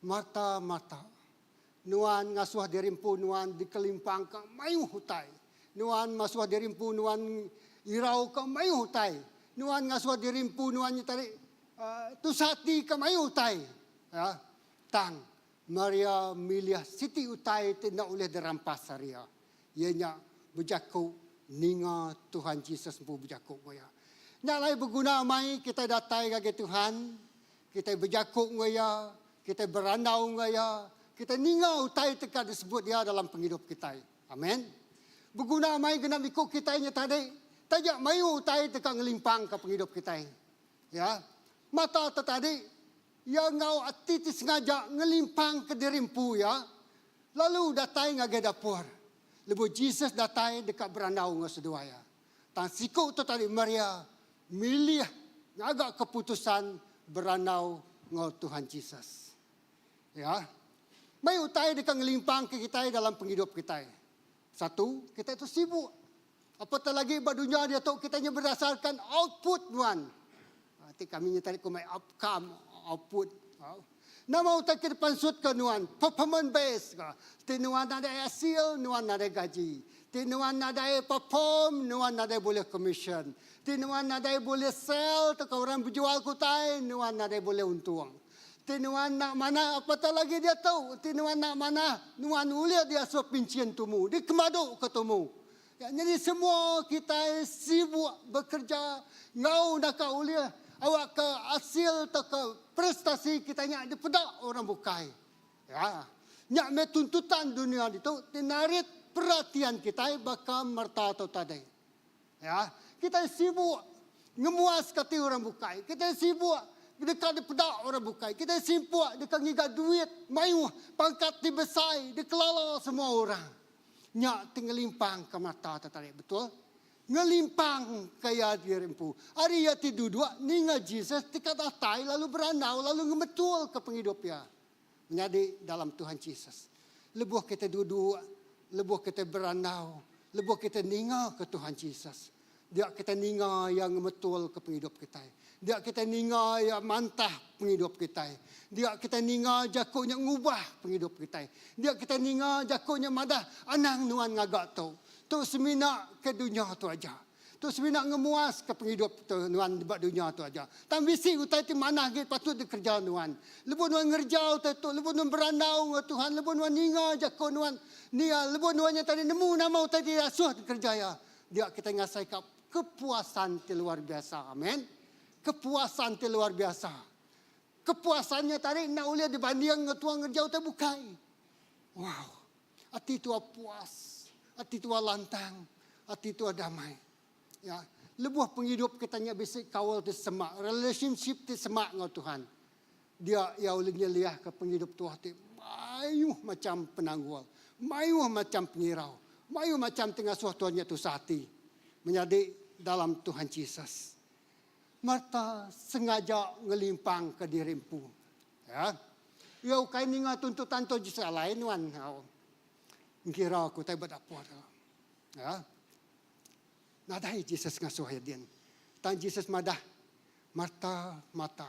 Marta. Nuan ngasuh dirimpu nuan dikelimpang ke mayu hutai. Nuan masuh dirimpu nuan irau ke mayu hutai. Nuan ngasuh dirimpu nuan tarik tusati ke mayu hutai. Ya. Tang Maria milih siti utai tidak oleh dirampas Saria. Ianya berjakuk ninga Tuhan Yesus pun berjakuk ngoya. Nak lai berguna mai kita datai kage Tuhan, kita berjakuk ngoya, kita berandau ngoya, kita ninga utai teka disebut dia dalam penghidup kita. Amin. Berguna mai kena ikut kita nya tadi, tajak mayu utai teka ngelimpang ke penghidup kita. Ya. Mata tadi ya ngau ati sengaja ngelimpang ke dirimpu ya. Lalu datai ngage dapur. Lebu Jesus datai dekat berandau dengan sedua ya. Tan sikuk tu tadi Maria milih agak keputusan berandau dengan Tuhan Jesus. Ya. Mai utai dekat ngelimpang ke kita dalam penghidup kita. Satu, kita itu sibuk. Apatah lagi badunya dia tu kitanya berdasarkan output tuan. Nanti kami tadi kumai output. Nama utak kita pansut ke nuan, performance based ka. Nuan ada hasil, nuan ada gaji. Nuan ada perform, nuan ada boleh commission. Nuan ada boleh sell, tak orang berjual kutai, nuan ada boleh untung. Nuan nak mana, apatah lagi dia tahu. Nuan nak mana, nuan uliah dia suap pincian tumu, dia kemaduk ke tumu. Ya, jadi semua kita sibuk bekerja, ngau nak uliah. Awak ke hasil atau ke prestasi kita nyak dipedak orang bukai. Ya. Nyak me tuntutan dunia itu dinarit perhatian kita bakal merta atau tadi. Ya. Kita sibuk ngemuas kata orang bukai. Kita sibuk dekat dipedak orang bukai. Kita sibuk dekat ngigat duit, mayu pangkat dibesai, dikelala semua orang. Nyak tinggal limpang ke mata tadi, betul? Ngelimpang kaya dirimpu. Hari ya dua ninga Jesus tika datai lalu berandau lalu ngemetul ke penghidup ya. Menjadi dalam Tuhan Jesus. Lebuh kita duduk, lebuh kita berandau, lebuh kita ninga ke Tuhan Jesus. Dia kita ninga yang ngemetul ke penghidup kita. Dia kita ninga yang mantah penghidup kita. Dia kita ninga jakuknya ngubah penghidup kita. Dia kita ninga jakuknya madah anang nuan ngagak tau. Tu semina ke dunia tu aja. Tu semina ngemuas ke penghidup tu nuan di dunia tu aja. Tam bisi utai ti mana ge patut dikerja nuan. Lebu nuan ngerjau tu, lebu nuan berandau dengan Tuhan, lebu nuan ninga jakuk nuan. Nia lebu nuannya tadi nemu nama utai ti asuh dikerja ya. Dia kita ngasai kepuasan ti luar biasa. Amin. Kepuasan ti luar biasa. Kepuasannya tadi nak uliah dibanding dengan tuan ngerjau tu bukai. Wow. Hati tu puas. Hati tua lantang, hati tua damai. Ya, lebuh penghidup kitanya basic kawal di semak, relationship di semak dengan Tuhan. Dia ya ulingnya liah ke penghidup tua ti mayu macam penanggual, mayu macam pengirau, Mayu macam tengah suatuannya tu sehati. Menjadi dalam Tuhan Yesus. Marta sengaja ngelimpang ke dirimpu. Ya. Ya ukai ninga tuntutan tu Yesus lain wan. Kira aku tak berapa. Ya. Nadai Yesus ngasuh hadian. Tan Yesus madah. Marta mata.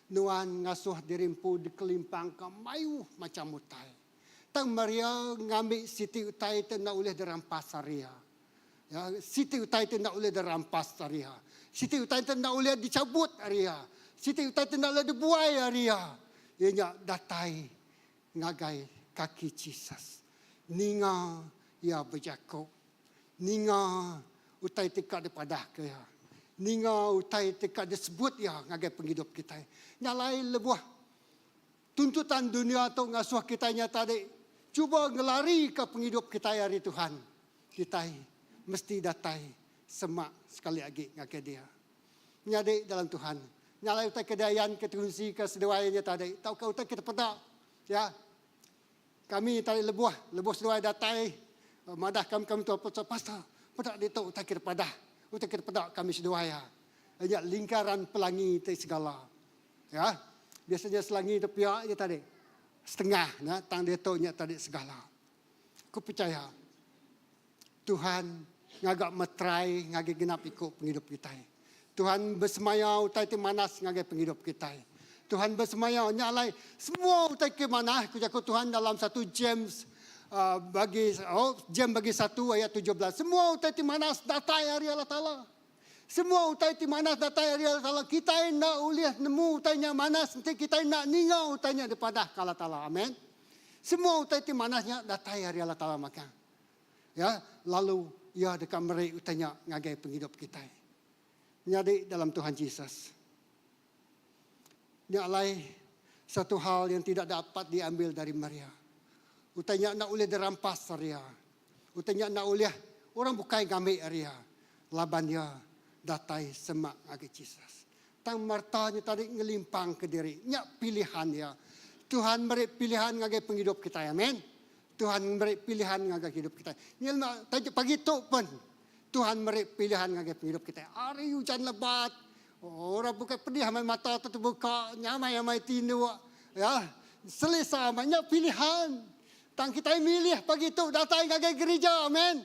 Nuan ngasuh dirimpu dikelimpang ke mayu macam utai. Tang Maria ngambil Siti utai tu nak boleh dirampas Saria. Ya, Siti utai tu nak boleh dirampas Saria. Siti utai tu nak boleh dicabut Aria. Siti utai tu nak boleh dibuai Aria. Ianya datai ngagai kaki Yesus. Ninga ya berjakuk. Ninga utai tikak daripada ke ya. Ninga utai tikak disebut ya ngagai penghidup kita. Nyalai lebuah. Tuntutan dunia tu ngasuh kita tadi. Cuba ngelari ke penghidup kita hari Tuhan. Kita mesti datai semak sekali lagi ngagai dia. Nyadi dalam Tuhan. Nyalai utai kedayan ketunsi ke sedawainya tadi. Tahu kau utai kita pedak. Ya. Kami tadi lebuah sedawai datai. Madah kami tu pasal. Pedak dia tahu utai kita pedak. Utai kita pedak kami sedawai. Hanya lingkaran pelangi itu segala. Ya. Biasanya selangi itu pihak je tadi. Setengah. Nah, tang dia tahu tadi segala. Aku percaya. Tuhan ngagak metrai, ngagak genap ikut penghidup kita. Tuhan bersemayau utai ti manas ngagak penghidup kita. Tuhan bersemayau nyalai semua utai ke mana. Aku jago Tuhan dalam 1 James James bagi 1 ayat 17. Semua utai ti manas datai hari Allah Ta'ala. Semua utai ti manas datai hari Allah Ta'ala. Kita nak uliah nemu utainya manas. Nanti kita nak ningau utainya daripada Allah Ta'ala. Amin. Semua utai ti manasnya datai hari Allah Ta'ala maka. Ya, lalu ia dekat meri utainya ngagai penghidup kita. Jadi dalam Tuhan Yesus. Ini alai satu hal yang tidak dapat diambil dari Maria. Utainya nak boleh dirampas Maria. Utainya nak boleh orang bukai ngambil Maria. Labannya datai semak ngagi Yesus. Tang Martanya tadi ngelimpang ke diri. Nyak pilihan ya. Tuhan beri pilihan ngagi penghidup kita. Amin. Tuhan beri pilihan ngagi hidup kita. Ni pagi tu pun Tuhan beri pilihan ngagi hidup kita. Hari hujan lebat. Orang buka pedih amai mata terbuka, nyamai amai tindu. Ya, selesa banyak pilihan. Tang kita milih pagi tu datang ngagi gereja. Amin.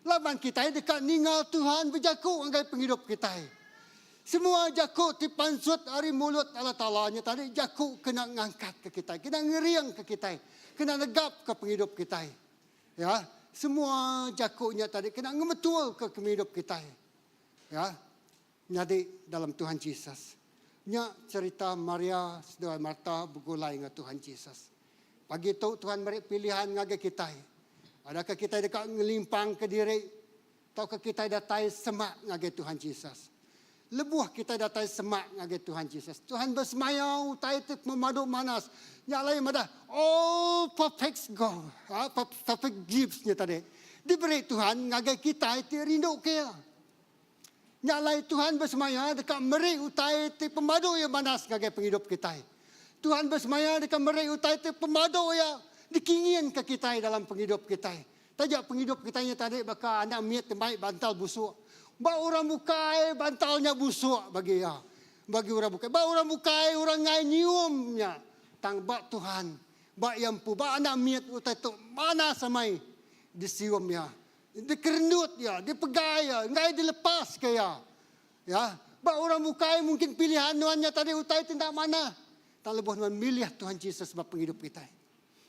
Laban kita dekat ningal Tuhan berjakuk ngagi penghidup kita. Semua jakuk dipansut hari mulut Allah Ta'ala-nya tadi jakuk kena ngangkat ke kita, kena ngeriang ke kita. Kena negap ke penghidup kita. Ya, semua jakuknya tadi kena ngemetul ke penghidup kita. Ya. Jadi dalam Tuhan Yesus. Nya cerita Maria sedaya Marta bergulai dengan Tuhan Yesus. Pagi itu Tuhan beri pilihan ngage kita. Adakah kita dekat ngelimpang ke diri? Ataukah kita datai semak ngage Tuhan Yesus? Lebuh kita datai semak ngage Tuhan Yesus. Tuhan bersemayau taitik memaduk manas. Nyalai madah all perfect go. Perfect gifts-nya tadi. Diberi Tuhan ngage kita itu rindu kaya. Nyalai Tuhan bersemaya dekat meri utai ti pemadu yang manas ngage penghidup kita. Tuhan bersemaya dekat meri utai ti pemadu yang dikingin ke kita dalam penghidup kita. Tajak penghidup kitanya tadi bakal anak miat tembaik bantal busuk. Ba orang bukai bantalnya busuk bagi ya. Bagi orang bukai. Ba orang bukai orang ngai nyiumnya. Tang bak Tuhan. Bak yampu. Ba anak miat utai tu mana samai disium ya. Dikerendut ya, dipegai ya, ngai dilepas ke ya. Ya, ba orang bukai mungkin pilihan nuannya tadi utai tindak mana. Tak lebih nuan milih Tuhan Yesus sebab penghidup kita.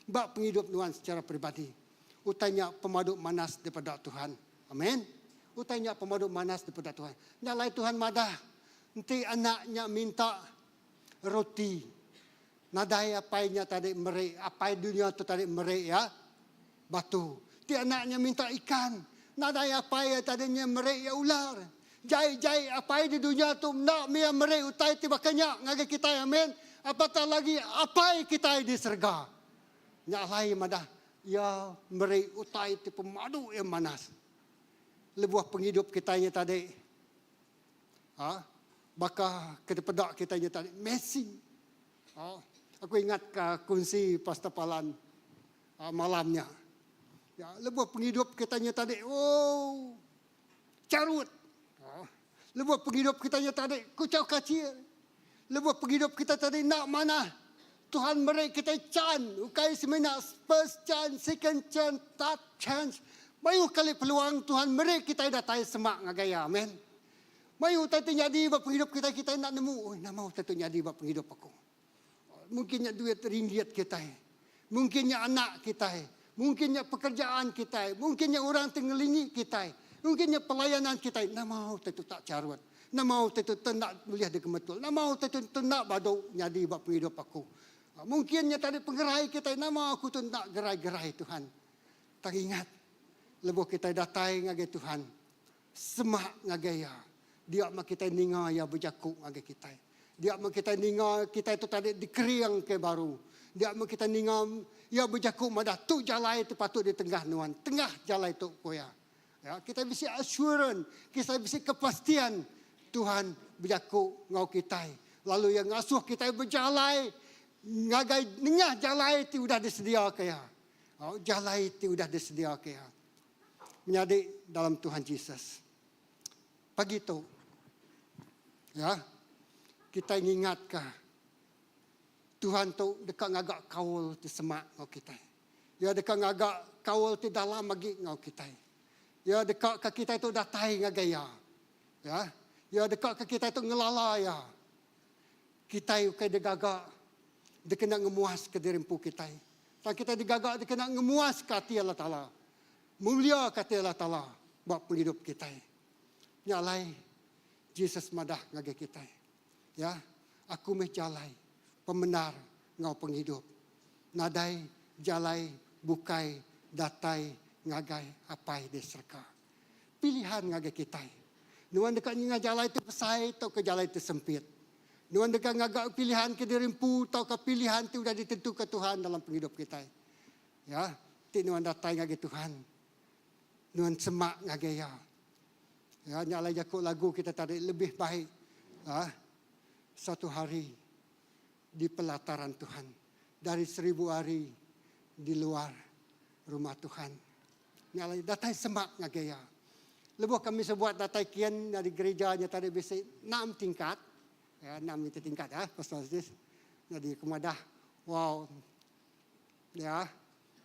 Ba penghidup nuan secara pribadi. Utainya pemaduk manas daripada Tuhan. Amin. Utainya pemaduk manas daripada Tuhan. Nyalai Tuhan madah. Nanti anaknya minta roti. Nadai apainya tadi meri, apai dunia tu tadi meri ya. Batu. Ti anaknya minta ikan. Nadai apa ya tadinya merek ya ular. Jai-jai apa di dunia tu nak mia merek utai tiba kenyak ngage kita amin. Apatah lagi apa kita di serga. Nyak lai madah ya merek utai ti pemadu yang manas. Lebuah penghidup kitanya tadi. Baka kedepedak kitanya tadi messing. Aku ingat ke kunci pastapalan malamnya. Ya, lebuh penghidup kitanya tadi, oh, carut. Lebuh penghidup kitanya tadi, kucau kacir. Lebuh penghidup kita tadi nak mana? Tuhan beri kita chance, ukai semena first chance, second chance, third chance. Bayu kali peluang Tuhan beri kita datai semak ngagaya, amen. Bayu tadi jadi bab penghidup kita nak nemu, oh, nak mau tadi jadi bab penghidup aku. Mungkinnya duit ringgit kita, mungkinnya anak kita, mungkinnya pekerjaan kita, mungkinnya orang tenggelingi kita, mungkinnya pelayanan kita. Nak mau tadi tak carut, nak mau tadi nak melihat dia kemetul, nak mau tadi nak badau jadi bab penghidup aku. Mungkinnya tadi penggerai kita, nama aku tu nak gerai-gerai Tuhan. Tak ingat, lebuh kita datai ngagai Tuhan. Semak ngagaya. Dia mak kita ninga ya berjakuk ngagai kita. Dia mak kita ninga kita itu tadi dikeriang ke baru. Dia mak kita ninga ya berjakuk madah tu jalai itu patut di tengah nuan. Tengah jalai itu koya. Ya, kita bisa assurance, kita bisa kepastian Tuhan berjakuk ngau kita. Lalu yang ngasuh kita berjalai ngagai nengah jalai itu sudah disedia kaya. Oh, jalai itu sudah disedia kaya. Menjadi dalam Tuhan Yesus. Pagi itu, ya, kita ingatkah Tuhan tu dekat ngagak kaul di semak ngau kita. Ya dekat ngagak kaul di dalam bagi ngau kita. Ya dekat ke kita itu datai ngagaya. Ya dekat ke kita itu ngelala ya. Kita ukai degagak dia kena ngemuas ke diri empu kita. Tak kita digagak, dia kena ngemuas ke hati Allah Ta'ala. Mulia ke hati Allah Ta'ala. Buat penghidup kita. Nyalai, Jesus madah ngagak kita. Ya, aku meh jalai, pemenar ngau penghidup. Nadai, jalai, bukai, datai, ngagai, apai deserka. Pilihan ngagak kita. Nuan dekat ngagak jalai itu pesai, atau ke jalai itu sempit. Nuan dekat ngagak pilihan ke dirimpu, atau ke pilihan itu sudah ditentukan Tuhan dalam penghidup kita. Ya, ti nuan datai ngagak Tuhan. Nuan semak ngagak ya. Ya, nyalai jakuk lagu kita tadi lebih baik. Ya, satu hari di pelataran Tuhan. Dari 1000 hari di luar rumah Tuhan. Nyalai datai semak ngagak ya. Lebuh kami sebuat datai kian dari gerejanya tadi bisa 6 tingkat. Ya, 6 itu tingkat ya, Pastor Aziz. Jadi kemadah, wow. Ya,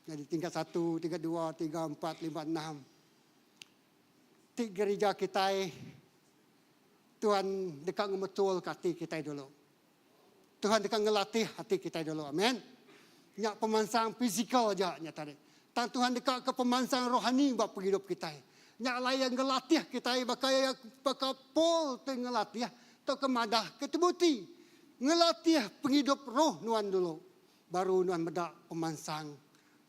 jadi tingkat 1, tingkat 2, 3, 4, 5, 6. Di gereja kita, Tuhan dekat ngemetul hati kita dulu. Tuhan dekat ngelatih hati kita dulu, amin. Nyak pemansang fizikal aja, nyak tadi. Tuhan dekat ke pemansang rohani buat penghidup kita. Nyak layan ngelatih kita, bakal pol tu ngelatih. Atau kemadah ketebuti ngelatih penghidup roh nuan dulu baru nuan bedak pemansang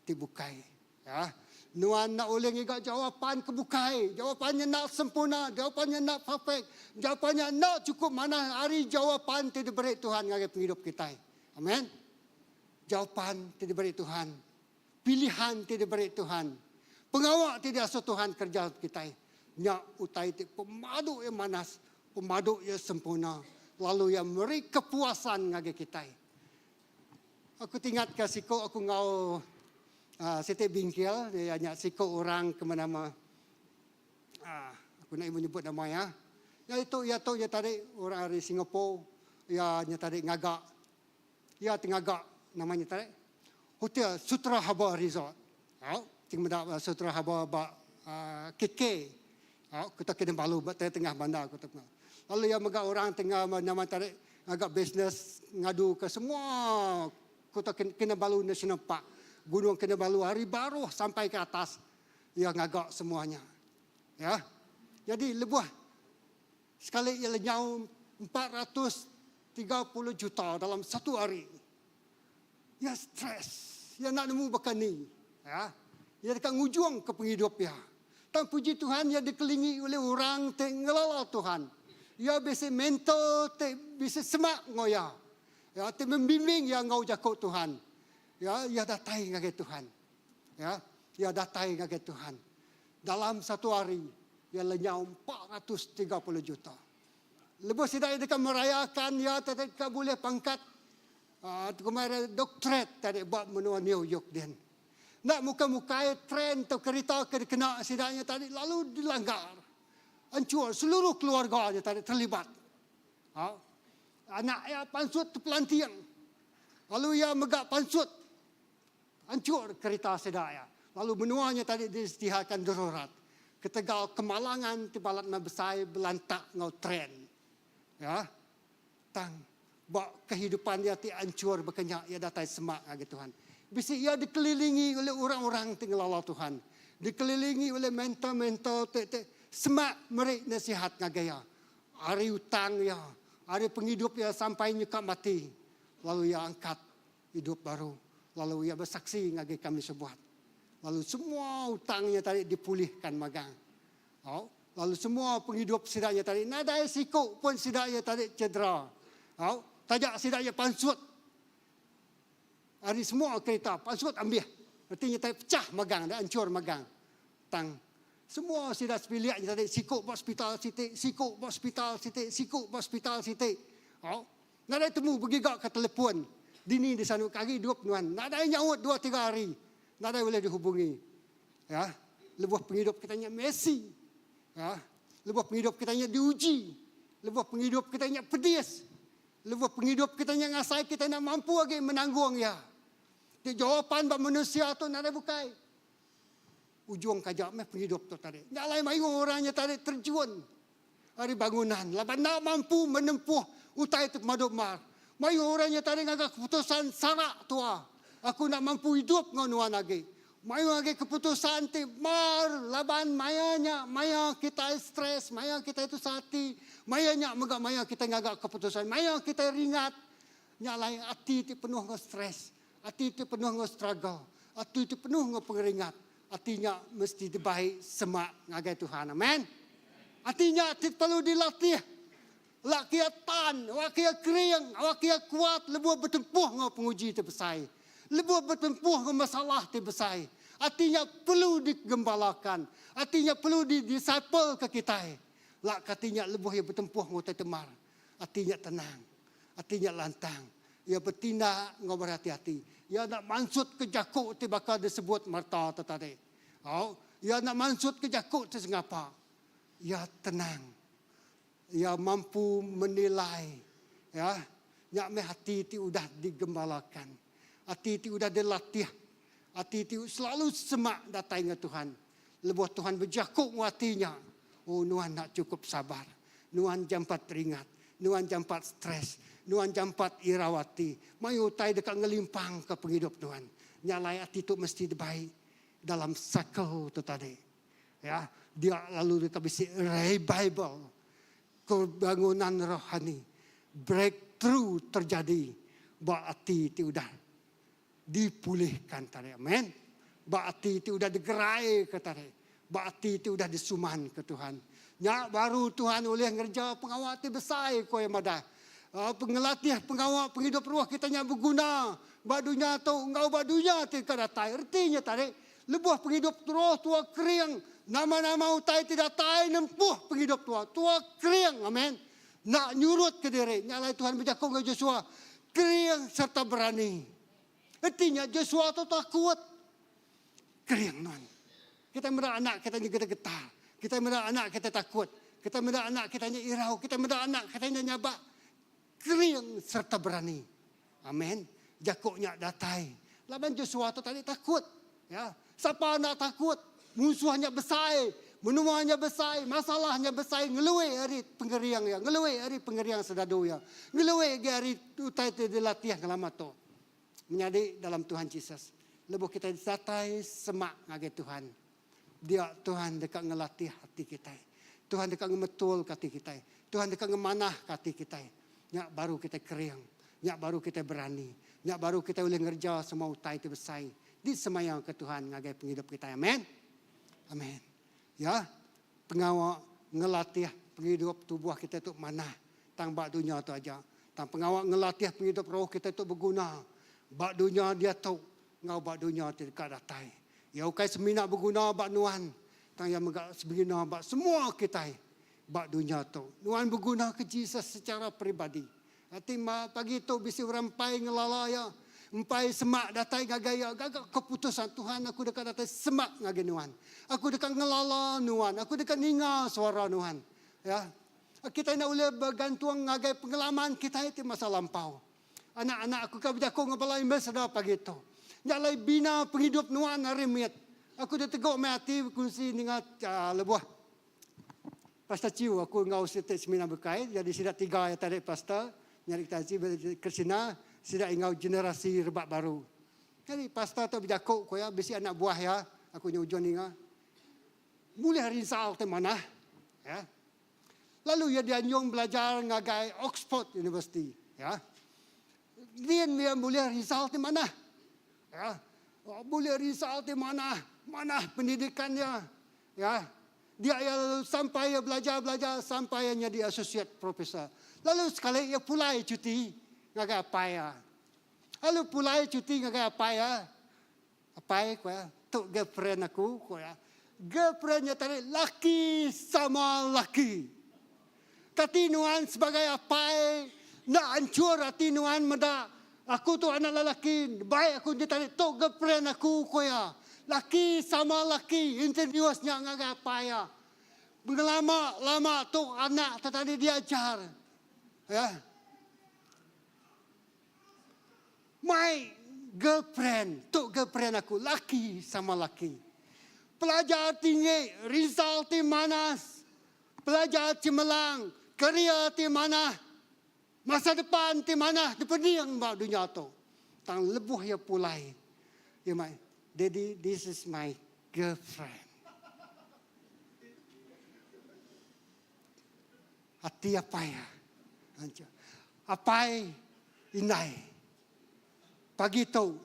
dibukai ya nuan nak oleh ngigak jawapan kebukai jawapannya nak sempurna jawapannya nak perfect jawapannya nak cukup mana hari jawapan tidak beri Tuhan ngagai penghidup kita amin jawapan tidak beri Tuhan pilihan tidak beri Tuhan pengawak tidak asuh Tuhan kerja kita nyak utai pemadu yang manas pemadu yang sempurna. Lalu yang beri kepuasan ngagi kita. Aku ingat ke siko aku ngau Siti Bingkil. Dia hanya siko orang kemana-mana. Aku nak menyebut nama ya. Ya itu ya tadi orang dari Singapura. Ya tadi ngagak. Ya ngagak namanya tadi. Hotel Sutra Haba Resort. Tinggal Sutra Haba KK. Kita kena balu tengah bandar aku tengah. Lalu yang megak orang tengah nama tarik agak bisnes ngadu ke semua Kota Kinabalu National Park, Gunung Kinabalu Hari Baru sampai ke atas yang agak semuanya. Ya. Jadi lebuh sekali ia lenyau 430 juta dalam satu hari. Ya stres, ya nak nemu bakani. Ya. Ya dekat ngujung ke penghidup ya. Dan puji Tuhan ya dikelilingi oleh orang tengelala Tuhan. Ya bisa mental, bisa semak ngoya. Ya, membimbing yang ngau jakut Tuhan. Ya datai ngagai Tuhan. Ya datai ngagai Tuhan. Dalam satu hari, ya lenyau 430 juta. Lepas tidak dekat merayakan, ya tak boleh pangkat. Kemarin doktorat tadi buat menua New York dan. Nak muka-mukai tren atau kereta kena sidaknya tadi lalu dilanggar. Hancur seluruh keluarganya tadi terlibat. Anak ia pansut terpelantiang. Lalu ia megak pansut. Hancur kereta sedaya. Lalu menuanya tadi diisytiharkan darurat. Ketegal kemalangan tibalat mabesai belantak ngau tren. Ya. Tang bak kehidupan dia ti hancur berkenyak ia datai semak ngagi Tuhan. Bisi ia dikelilingi oleh orang-orang tinggal Allah Tuhan. Dikelilingi oleh mental-mental semak merik nasihat ngagaya. Hari utang ya, hari penghidup ya sampai nyekap mati. Lalu ia angkat hidup baru. Lalu ia bersaksi ngagi kami sebuat. Lalu semua utangnya tadi dipulihkan magang. Lalu semua penghidup sidaknya tadi, nadai sikuk pun sidaknya tadi cedera. Tajak sidaknya pansut. Hari semua kereta pansut ambil. Artinya tadi pecah magang, dah hancur magang. Tang semua sidak sepiliaknya tadi sikuk hospital sitik, sikuk hospital sitik, sikuk hospital sitik. Nadai temu bergigak ke telefon. Dini di sana kaki hidup tuan. Nadai nyaut 2-3 hari. Nadai boleh dihubungi. Ya, lebuh penghidup kitanya Messi. Ya, lebuh penghidup kitanya diuji. Lebuh penghidup kitanya pedis. Lebuh penghidup kitanya ngasai kita nak mampu lagi menanggung ya. Di jawapan bak manusia tu nadai bukai. Ujung kajak meh penghidup tu tadi. Nyalai mayu orangnya tadi terjun. Hari bangunan. Laban nak mampu menempuh utai itu madumar. Mayu orangnya tadi ngagak keputusan sarak tua. Aku nak mampu hidup ngonuan lagi. Mayu lagi keputusan ti mar laban mayanya, maya kita stres, maya kita itu sati, mayanya megak maya kita ngagak keputusan, maya kita ringat. Nyalai hati ti penuh dengan stres, hati ti penuh dengan struggle, hati ti penuh dengan pengeringat. Hatinya mesti dibaik semak ngagai Tuhan. Amin. Hatinya ti perlu dilatih. Lakia tan, wakia kering, wakia kuat, lebuh bertempuh dengan penguji terbesar. Lebuh bertempuh dengan masalah terbesar. Artinya perlu digembalakan. Artinya perlu didisciple ke kita. Lak katanya lebuh yang bertempuh dengan temar. Artinya tenang. Artinya lantang. Ia bertindak dengan berhati-hati. Ia nak mansut ke jakuk ti bakal disebut marta tadi. Ia nak mansut ke jakuk ti sengapa. Ia tenang. Ia mampu menilai. Ya, nyak me hati ti udah digembalakan. Hati ti udah dilatih. Hati ti selalu semak datai dengan Tuhan. Lebuh Tuhan berjakuk hatinya. Oh, nuan nak cukup sabar. Nuan jampat teringat. Nuan jampat stres. Nuan jampat irawati. Mayu tai dekat ngelimpang ke penghidup Tuhan. Nyalai hati tu mesti dibaik dalam circle tu tadi. Ya, dia lalu dekat bisi revival. Kebangunan rohani. Breakthrough terjadi. Buat hati ti udah dipulihkan tadi. Amin. Buat hati ti udah digerai ke tadi. Buat hati ti udah disuman ke Tuhan. Nyak baru Tuhan oleh ngerja pengawal ti besar ko yang madah. Pengelatih pengawal penghidup ruah kita yang berguna. Badunya atau engkau badunya ti kadatai. Artinya tadi lebuh penghidup roh tua kering. Nama-nama utai tidak tai nempuh penghidup tua. Tua kering. Amin. Nak nyurut ke diri. Nyalai Tuhan berjakung ke Joshua. Kering serta berani. Artinya Joshua itu takut. Kering non. Kita melihat anak kita kita getar. Kita melihat anak kita takut. Kita melihat anak kita irau. Kita melihat anak kita nyabak. Kering serta berani. Amin. Jakuknya datai. Laban Joshua itu tadi takut. Ya. Siapa nak takut? Musuhnya besar. Menuanya besar. Masalahnya besar. Ngeluai hari pengeriang ya. Ngeluai hari pengeriang sedadu ya. Ngeluai hari utai dilatih ngelamat tu. Menjadi dalam Tuhan Yesus. Lebuh kita datai semak ngagai Tuhan. Dia Tuhan dekat ngelatih hati kita. Tuhan dekat ngemetul hati kita. Tuhan dekat ngemanah hati kita. Nyak baru kita kering. Nyak baru kita berani. Nyak baru kita boleh ngerja semua utai itu besar. Di semayang ke Tuhan ngagai penghidup kita. Amin. Amin. Ya. Pengawal ngelatih penghidup tubuh kita itu mana. Tang bak dunia itu aja. Tang pengawal ngelatih penghidup roh kita itu berguna. Bak dunia dia tahu. Ngau bak dunia tidak datai. Ya ukai semina berguna bak nuan. Tang yang megak sebegina bak semua kita. Bak dunia tu. Nuan berguna ke Jesus secara pribadi. Hati pagi tu bisi rampai ngelalaya. Empai semak datai gagaya gagak keputusan Tuhan aku dekat datai semak ngage nuan. Aku dekat ngelala nuan, aku dekat ninga suara nuan. Ya. Kita nak boleh bergantung ngagai pengalaman kita itu masa lampau. Anak-anak aku kan berjakong ngabalai mesra pagi tu. Nyalai bina penghidup nuan harimit. Aku dah tegak mati kunci ningat lebuah. Pasta ciu aku ngau setek semina berkait jadi sidak 3 ya tarik pasta nyari taji kesina sidak ingau generasi rebak baru. Jadi pasta tu berjakok ko ya besi anak buah ya aku nyujon ninga. Mulai risau te mana ya. Lalu ya dia nyong belajar ngagai Oxford University ya. Dia boleh result di mana? Ya. Boleh result di mana? Mana pendidikannya? Ya. Dia sampai belajar sampainya dia associate professor. Lalu sekali ia pulai cuti ngagai apa ya? Lalu pulai cuti ngagai apa ya? Apa ya? Tok girlfriend aku ya. Girlfriendnya tadi laki sama laki. Kati nuan sebagai apa? Nak hancur hati nuan meda. Aku tu anak lelaki. Baik aku dia tarik tok girlfriend aku koya. Laki sama laki. Interiusnya ngagai apa ya. Lama tok anak tadi diajar. Ya. My girlfriend. Tok girlfriend aku. Laki sama laki. Pelajar tinggi. Result manas. Pelajar cemerlang. Kerja di mana? Masa depan di mana? Di pening bak dunia tu. Tang lebuh ya pulai. Ya my, Daddy, this is my girlfriend. Hati apa ya? Apa inai? Pagi tu,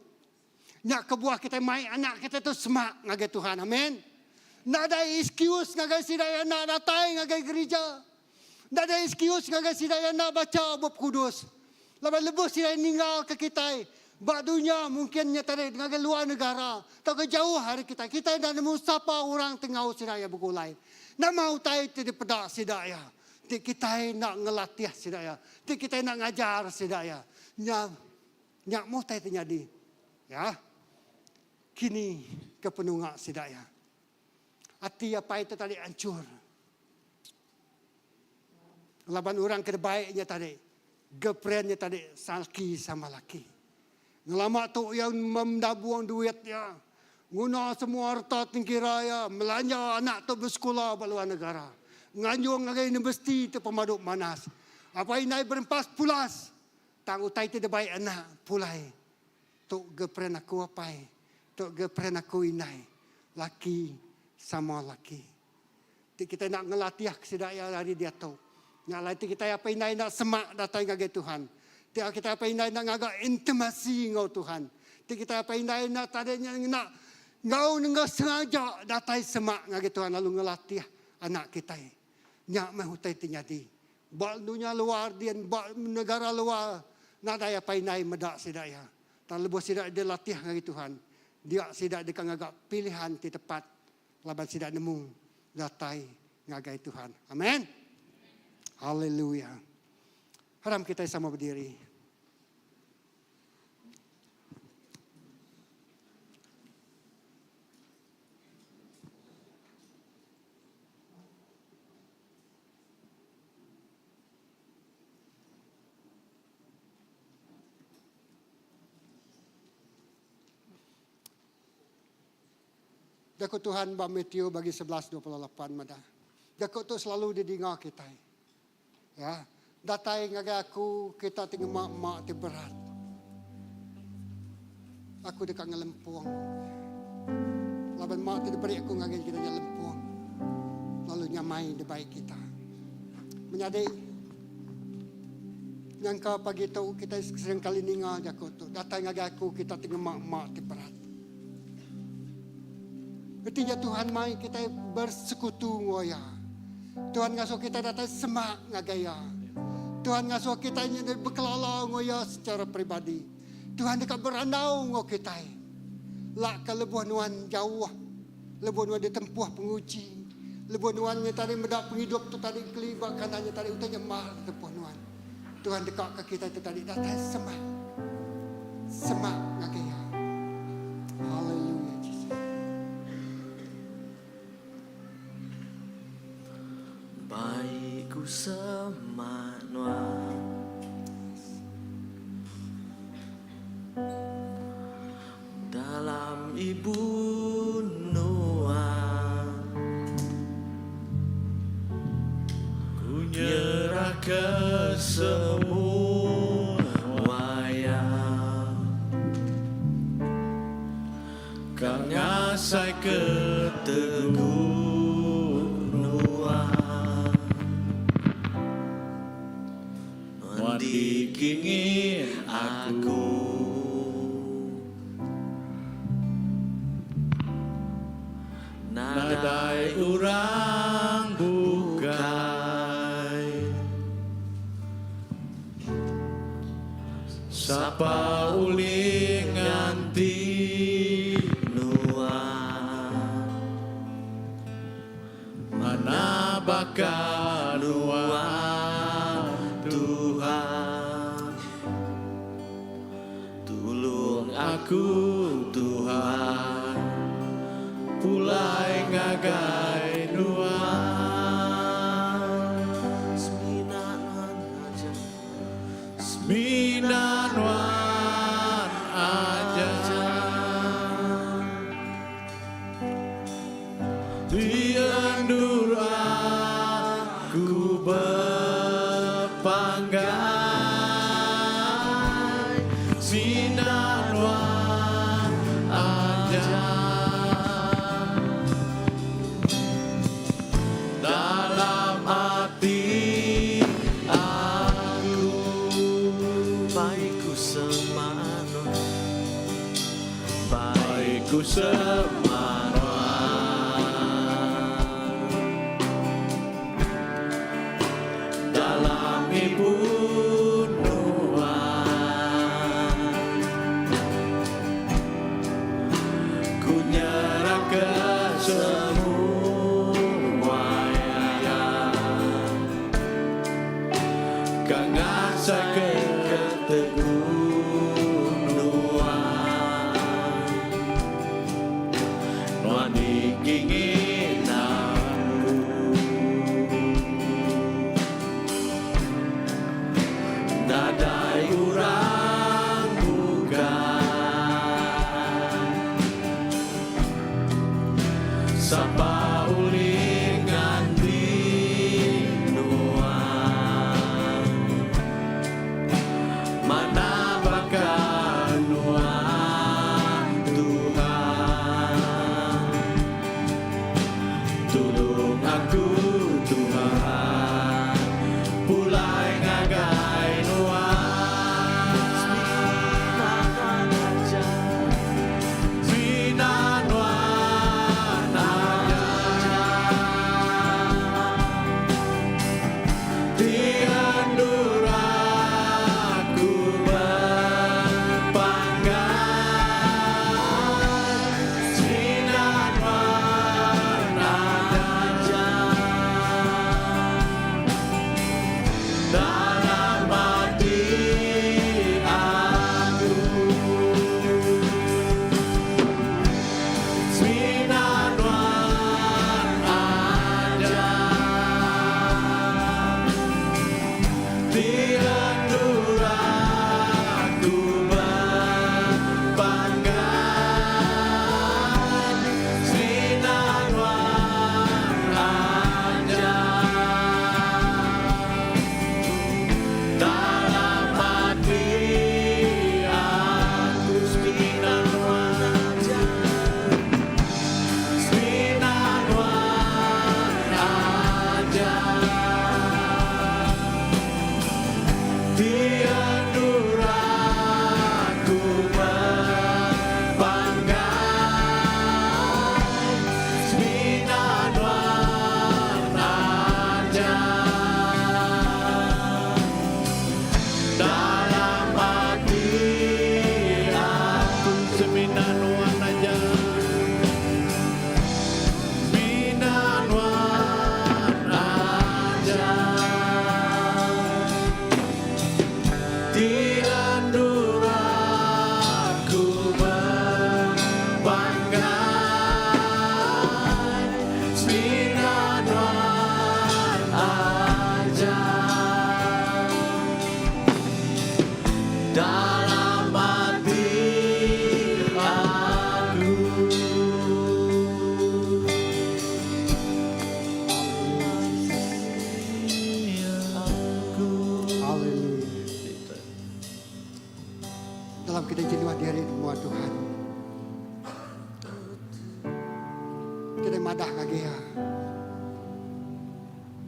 nak kebuah kita mai anak kita tu semak ngagai Tuhan, amin. Nak ada excuse ngagai sidaya nak datai ngagai gereja. Tak ada excuse ngagai sidaya nak baca bab kudus. Lepas lebih sidaya ninggal ke kita. Bak dunia mungkinnya tadi ngagai luar negara. Tak ke jauh hari kita. Kita nak nemu siapa orang tengah sidaya bergulai. Nak mau tai di pedak sidaya. Ti kita nak ngelatih sidaya. Ti kita nak ngajar sidaya. Nyak mau tai terjadi. Ya. Kini kepenungak sidaya. Hati apa itu tadi hancur. Laban orang kebaiknya tadi. Girlfriendnya tadi salki sama laki. Ngelama tu yang mendabuang duit ya. Guna semua harta tinggi raya. Melanja anak tu bersekolah di luar negara. Nganyung ngagai universiti tu pemaduk manas. Apa ini berempas pulas. Tang utai tu baik anak pulai. Tok girlfriend aku apa? Tok girlfriend aku inai. Laki sama laki. Kita nak ngelatih kesedaya dari dia tu. Yang lain kita apa inai nak semak datang ngagai Tuhan. Kita apa inai nak ngagai intimasi ngau Tuhan. Kita apa inai nak tadinya nak ngau nengah sengaja datang semak ngagai Tuhan lalu ngelatih anak kita. Nyak mahutai terjadi. Bak dunia luar dia, bak negara luar nak daya apa inai medak sedaya. Tak lebih sidak dia latih ngagai Tuhan. Dia sidak dekat ngagak pilihan di tepat laban sidak nemu datang ngagai Tuhan. Amin. Haleluya. Haram kita sama berdiri. Jakut Tuhan Mbak Matthew bagi 11:28 madah. Jakut tu selalu didengar kita. Ya, datai ngagai aku kita tinggal mak ti berat. Aku dekat ngelempung. Laban mak ti diberi aku ngagai kita ngelempung. Lalu nyamai di baik kita. Menyadari yang kau pagi tu kita sering kali ningal jakut tu. Datai ngagai aku kita tinggal mak ti berat. Ketika Tuhan mai kita bersekutu ngoya. Tuhan ngasuh kita datang semak ngagaya. Tuhan ngasuh kita berkelala ngoya secara pribadi. Tuhan dekat berandau ngo kita. Lak ke lebuh nuan jauh. Lebuh nuan ditempuh penguji. Lebuh nuan tadi mendak penghidup tu tadi kelibat kanannya tadi utanya mar tempuh nuan. Tuhan dekat ke kita itu tadi datang semak. semak ngakaya. Haleluya Jesus. Baikku semanua dalam ibu Noa, ku nyerah ke semua yang Kang ngasai ke teguh Noa, dikingin aku nadai urang bukai sapa uling nganti Noa, mana bakal Noa Tuhan, tulung aku Tuhan pulai ngagai Noa Seminan wan aja diandur aku berpanggai Seminan wan aja dalam hati aku baikku semano, baikku semana dalam ibu Noa, ku nyerah ke semua yang kang ngasa ke teguh Noa, Noa dikingin aku nadai urang bukan sapa uling nganti Noa, mana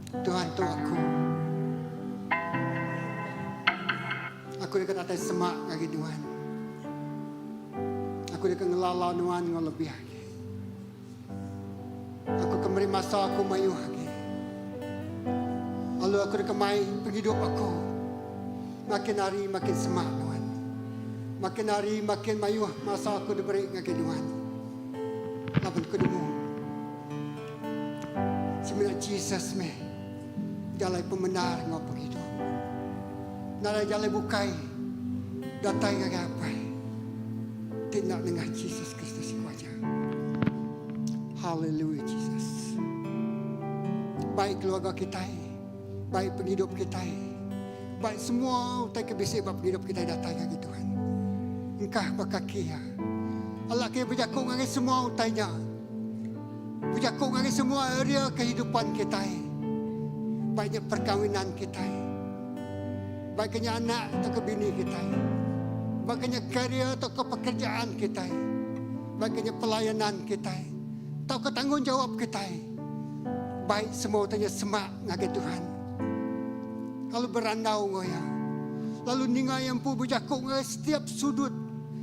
Tuhan tu aku. Aku dekat atas semak lagi Tuhan. Aku dekat ngelala Tuhan ngau lebih lagi. Aku kembali masa aku mayu lagi. Lalu aku dekat mai penghidup aku. Makin hari makin semak Tuhan. Makin hari makin mayu masa aku diberi lagi Tuhan. Lapan kedemu. Sebenarnya Jesus me. Jalai pembenar ngau penghidup. Nara jalai bukai. Datai ngau apa. Tindak dengan Jesus Kristus wajah. Haleluya Jesus. Baik keluarga kita, baik penghidup kita, baik semua utai kebisik bab penghidup kita datang lagi Tuhan. Engkau bakakia. Allah kaya berjakung dengan semua utainya. Berjakung dengan semua area kehidupan kita. Baiknya perkahwinan kita. Baiknya anak atau kebini kita. Baiknya karya atau pekerjaan kita. Baiknya pelayanan kita. Atau ketanggungjawab kita. Baik semua tanya semak ngagai Tuhan. Lalu berandau ngoya. Lalu ningai yang pu berjakung setiap sudut,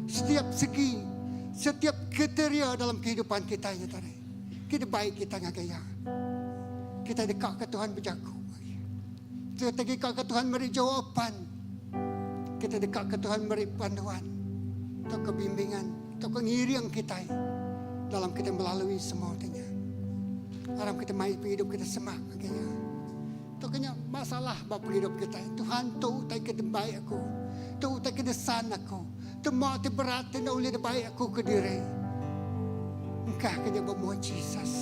setiap segi, setiap kriteria dalam kehidupan kita ya tadi. Kita baik kita ngagaya. Kita dekat ke Tuhan berjakung. Kita dekat ke Tuhan beri jawapan. Kita dekat ke Tuhan beri panduan. Atau kebimbingan, atau pengiring kita dalam kita melalui semua tanya. Harap kita mai hidup kita semak ngagaya. Tu kena masalah bab hidup kita. Tuhan tu utai kita baik aku. Tu utai kita san aku. Tu mau te berat te ulih baik aku ke diri. Engkau kena bermohon Jesus.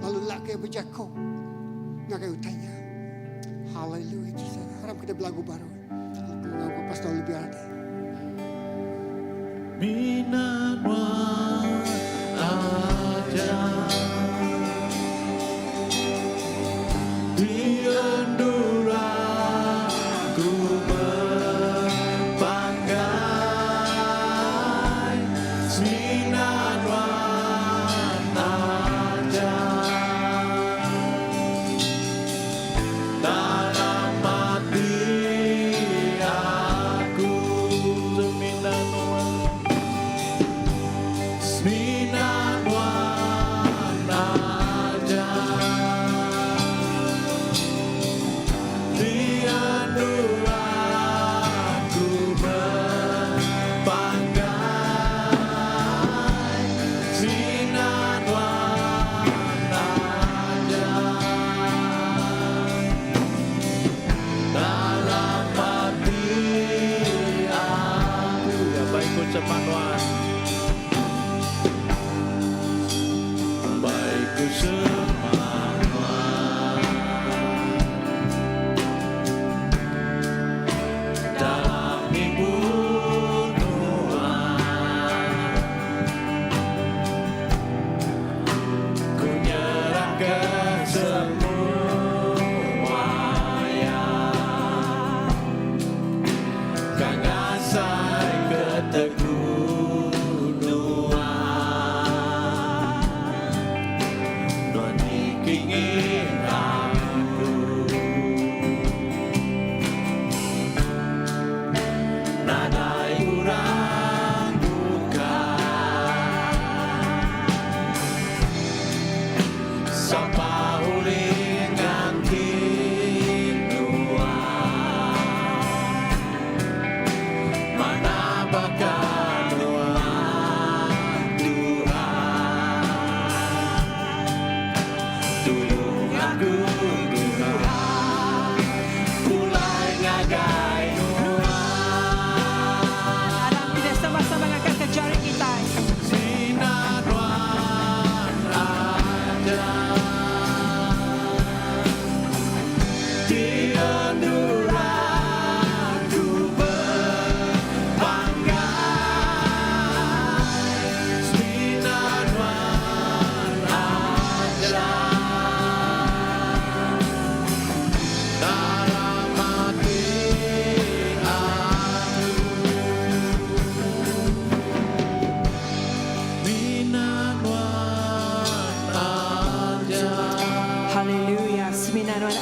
Lalu lak kaya berjakung. Ngakai utainya. Haleluya Jesus. Harap kita berlagu baru. Lagu pastor lebih ada. Minanwa aja. Diendura ku berbanggai Seminan aja dalam hati aku Seminan aja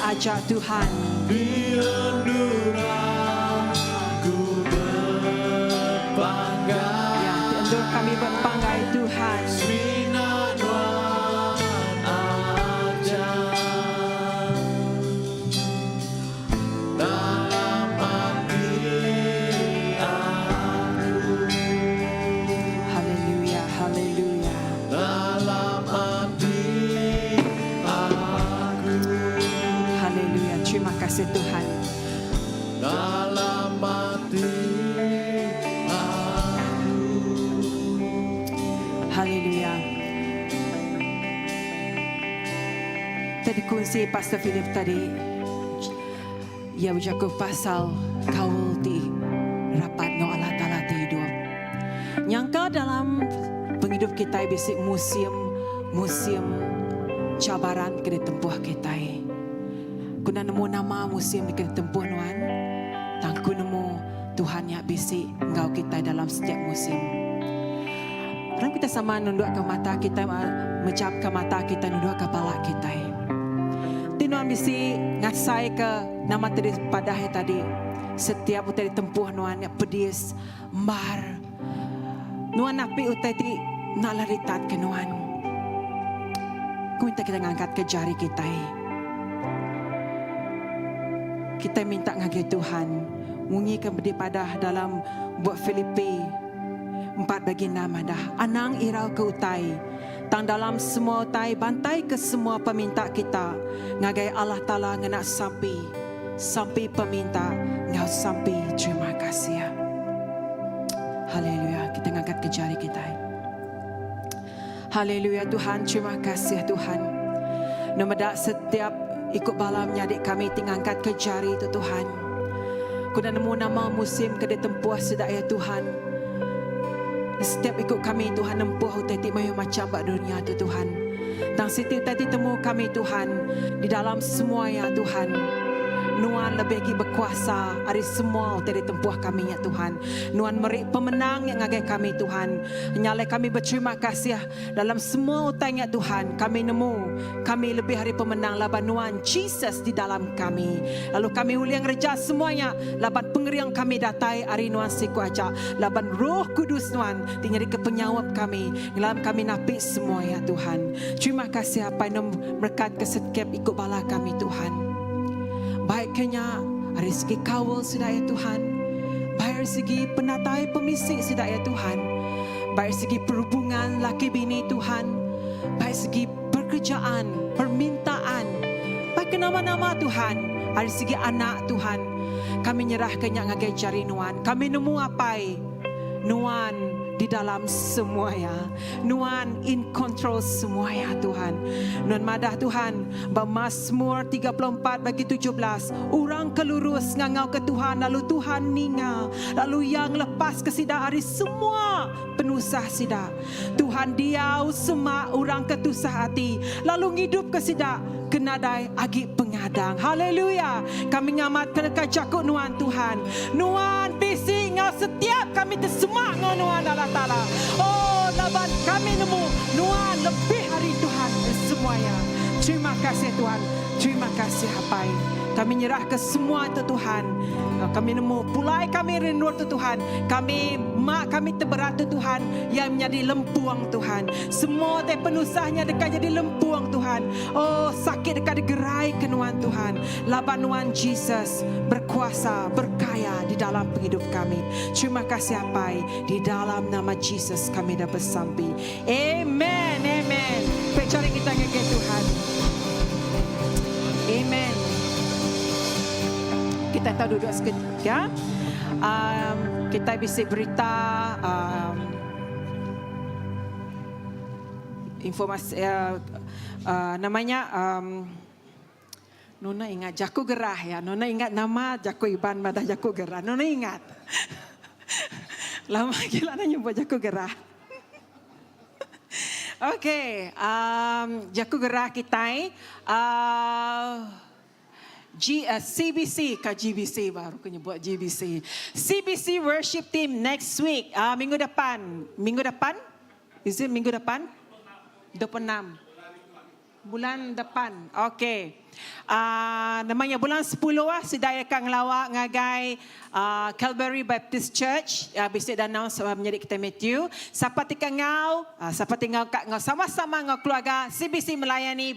ajak Tuhan. Biar nuraku berbangga. Ya, untuk kami berbanggai Tuhan. Seminan wan aja dalam hati aku, Haleluya, haleluya. dalam hati aku, Haleluya. Terima kasih Tuhan. dalam hati aku. Haleluya. Tadi kunci Pastor Philip tadi, ia bercakap pasal kaul di rapat no Allah Ta'ala di hidup. Nyangka dalam penghidup kita bisik musim cabaran kena tempuh kita. Kuna nemu nama musim kena tempuh nuan. Tangku nemu Tuhan yang bisik engkau kita dalam setiap musim. Kalau kita sama nundukkan mata kita, mencapkan mata kita, nundukkan kepala kita. Tinuan bisi ngasai ke nama tadi padah tadi. Setiap utai tempuh nuan yang pedis, mar. Nuan api utai ti nak laritat ke nuan. Kau minta kita ngangkat ke jari kita. Kita minta ngagih Tuhan. Mungikan berdiri padah dalam buat Filipi 4 bagi nama dah. Anang irau ke utai. Tang dalam semua utai bantai ke semua peminta kita. Ngagai Allah Ta'ala ngenak sampai peminta. Ngau sampai terima kasih ya. Haleluya. Kita ngangkat ke jari kita. Haleluya Tuhan. Terima kasih Tuhan. Nomadak setiap ikut balamnya adik kami tingangkat ke jari itu Tuhan. Kuna nemu nama musim kedai tempuh sedak ya Tuhan. Setiap ikut kami Tuhan nempuh utai mayu macam bak dunia tu Tuhan. Tang siti utai temu kami Tuhan di dalam semua ya Tuhan. Nuan lebih lagi berkuasa hari semua utai tempuh kami ya Tuhan. Nuan merik pemenang yang ngagai kami Tuhan. Nyalai kami berterima kasih dalam semua utai ya Tuhan. Kami nemu kami lebih hari pemenang laban Nuan Jesus di dalam kami. Lalu kami uliang reja semuanya laban pengeriang kami datai hari Nuan siku aja. Laban Roh Kudus Nuan tinggal ke penyawab kami. Dalam kami napik semua ya Tuhan. Terima kasih apa yang berkat ke setiap ikut bala kami Tuhan. Baiknya dari segi kawal sudah ya Tuhan. Baik dari segi penatai pemisik sudah ya Tuhan. Baik dari segi perhubungan laki bini Tuhan. Baik dari segi pekerjaan, permintaan. Baik nama-nama Tuhan. Dari segi anak Tuhan. Kami nyerahkan yang ngagai jari Nuan. Kami nemu apa? Nuan di dalam semua ya. Nuan in control semua ya Tuhan. Nuan madah Tuhan. Mazmur 34 bagi 17. Orang kelurus ngangau ke Tuhan. Lalu Tuhan ninga. Lalu yang lepas ke sida hari semua penusah sida. Tuhan diau semua orang ketusah hati. Lalu ngidup ke sida. Kenadai agi pengadang. Haleluya. Kami ngamat kena kajakuk Nuan Tuhan. Nuan bisi ngau setiap kami tersemak ngau Nuan Allah Ta'ala. Oh laban kami nemu Nuan lebih hari Tuhan semuanya. Terima kasih Tuhan. Terima kasih Hapai. Kami nyerah ke semua itu Tuhan. Kami nemu pulai kami rindu itu Tuhan. Kami terberat itu Tuhan. Yang menjadi lempuang Tuhan. Semua teh penusahnya dekat jadi lempuang Tuhan. Oh sakit dekat digerai kenuan Tuhan. Laban Nuan Jesus berkuasa, berkaya di dalam hidup kami. Terima kasih Apai. Di dalam nama Jesus kami dah bersampai. Amen. Amen. Percaya kita ngeke Tuhan. Amen. Kita tahu duduk seketika. Kita bisa berita informasi namanya Nona ingat Jaku Gerah ya. Nona ingat nama Jaku Iban Madah Jaku Gerah. Nona ingat. Lama gila nanya buat Jaku Gerah. Okey, Jaku Gerah kita CBC ke GBC baru kena buat GBC. CBC worship team next week. Minggu depan. Is it minggu depan? 26. bulan depan. Okey. Namanya bulan 10 sedaya kang lawak ngagai Calvary Baptist Church bisik danau menjadi kita Matthew sapati kangau sapati ngau kak ngau sama-sama ngau keluarga CBC melayani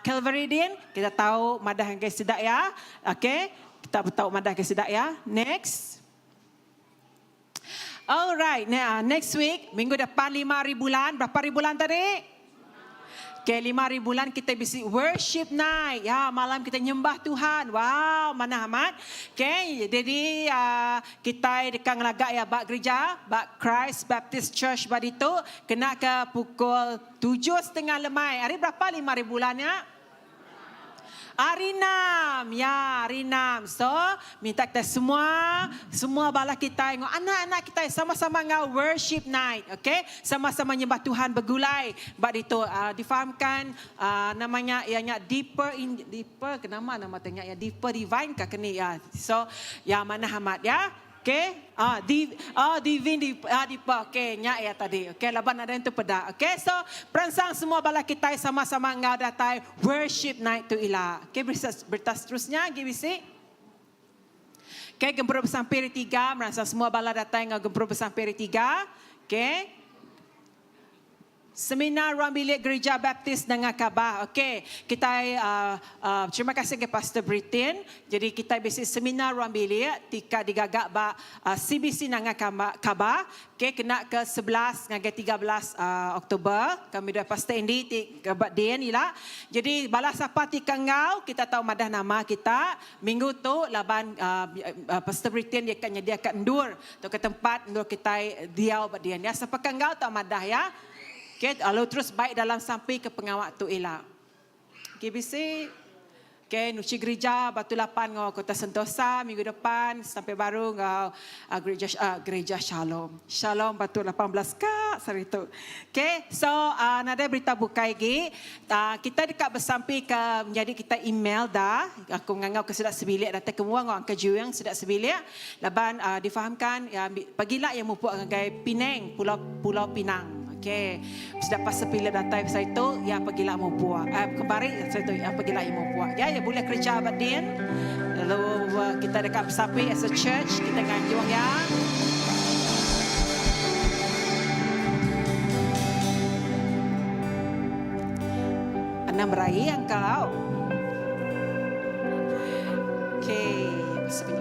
Calvary din kita tahu madah ngagai sedak ya. Okey, kita tahu madah ngagai sedak ya. Next. Alright, next week minggu depan 5 bulan. Berapa hari bulan tadi? Okay, 5 bulan kita bisa worship night. Ya, malam kita nyembah Tuhan. Wow, mana amat. Okay, jadi kita dekat lagak ya bak gereja, bak Christ Baptist Church baditu kena ke pukul 7:30 lemai. Hari berapa 5 bulannya? Hari 6. Ya, hari 6. So, minta kita semua bala kita, anak-anak kita sama-sama ngau worship night. Okay? Sama-sama nyembah Tuhan bergulai. Bak itu difahamkan namanya ianya deeper, kenapa nama tengah ya? Deeper divine kah kini ya. So, ya mana hamat ya? Okay, divine okay, nyak ya tadi. Okay, laban ada itu peda. Okay, so perangsang semua bala kita sama-sama ngau datai worship night tu ila. Okay, bertas terusnya GBC. Okay, gempur bersampir 3, merangsang semua bala datai ngau gempur bersampir 3. Okay. Seminar ruang bilik Gereja Baptis dengan Kabah. Okey, kita terima kasih ke Pastor Britain. Jadi kita bisi seminar ruang bilik tika digagak ba CBC dengan Kabah. Okey, kena ke 11 dengan 13 Oktober. Kami dah Pastor Andy ke Badin ila. Jadi balas apa tika ngau kita tahu madah nama kita. Minggu tu laban Pastor Britain dia akan nyediakan endur tu ke tempat endur kita diau Badin ya. Sepakan ngau tahu madah ya. Okay, lalu terus baik dalam sampai ke pengawak tu elak. GBC, okay, Nuci Gereja Batu Lapan ngau Kota Sentosa minggu depan sampai baru ngau gereja Shalom. Shalom Batu 18 kak sari tu. Okay, so nada berita bukai lagi. Kita dekat bersampai ke menjadi kita email dah. Aku ngangau ke sedak sebilik datang kemua ngau angka juang sedak sebilik. Laban difahamkan ya, pagilah yang mupuk ngagai Penang, Pulau Pinang. Okay, sudah pas sepilih data saya itu, ya pergilah mau buat. Kemarin saya itu, ya pergilah yang mau buat. Ya boleh kerja Abadin. Lalu kita dekat bersapi as a church, kita nganjung ya. Anak meraih yang kau. Okay, bersapi.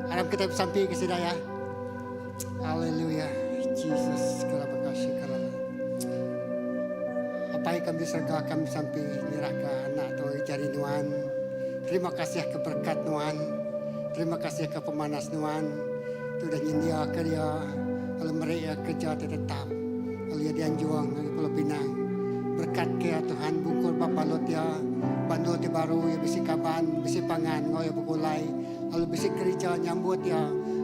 Harap kita sampai ke sini ya. Haleluya. Jesus, kalau kasih kalau apa yang kami serga kami sampai nyerahkan anak atau jari Tuhan. Terima kasih ke berkat Tuhan. Terima kasih ke pemanas Tuhan. Sudah nyendia kerja. Kalau mereka kerja tetap. Kalau dia juang di Pulau Pinang. Berkat ke Tuhan bungkul Bapa Lot ya. Bantu ti baru ya bisi kaban, bisi pangan ngau ya bukulai. Lalu bisi kerja nyambut ya,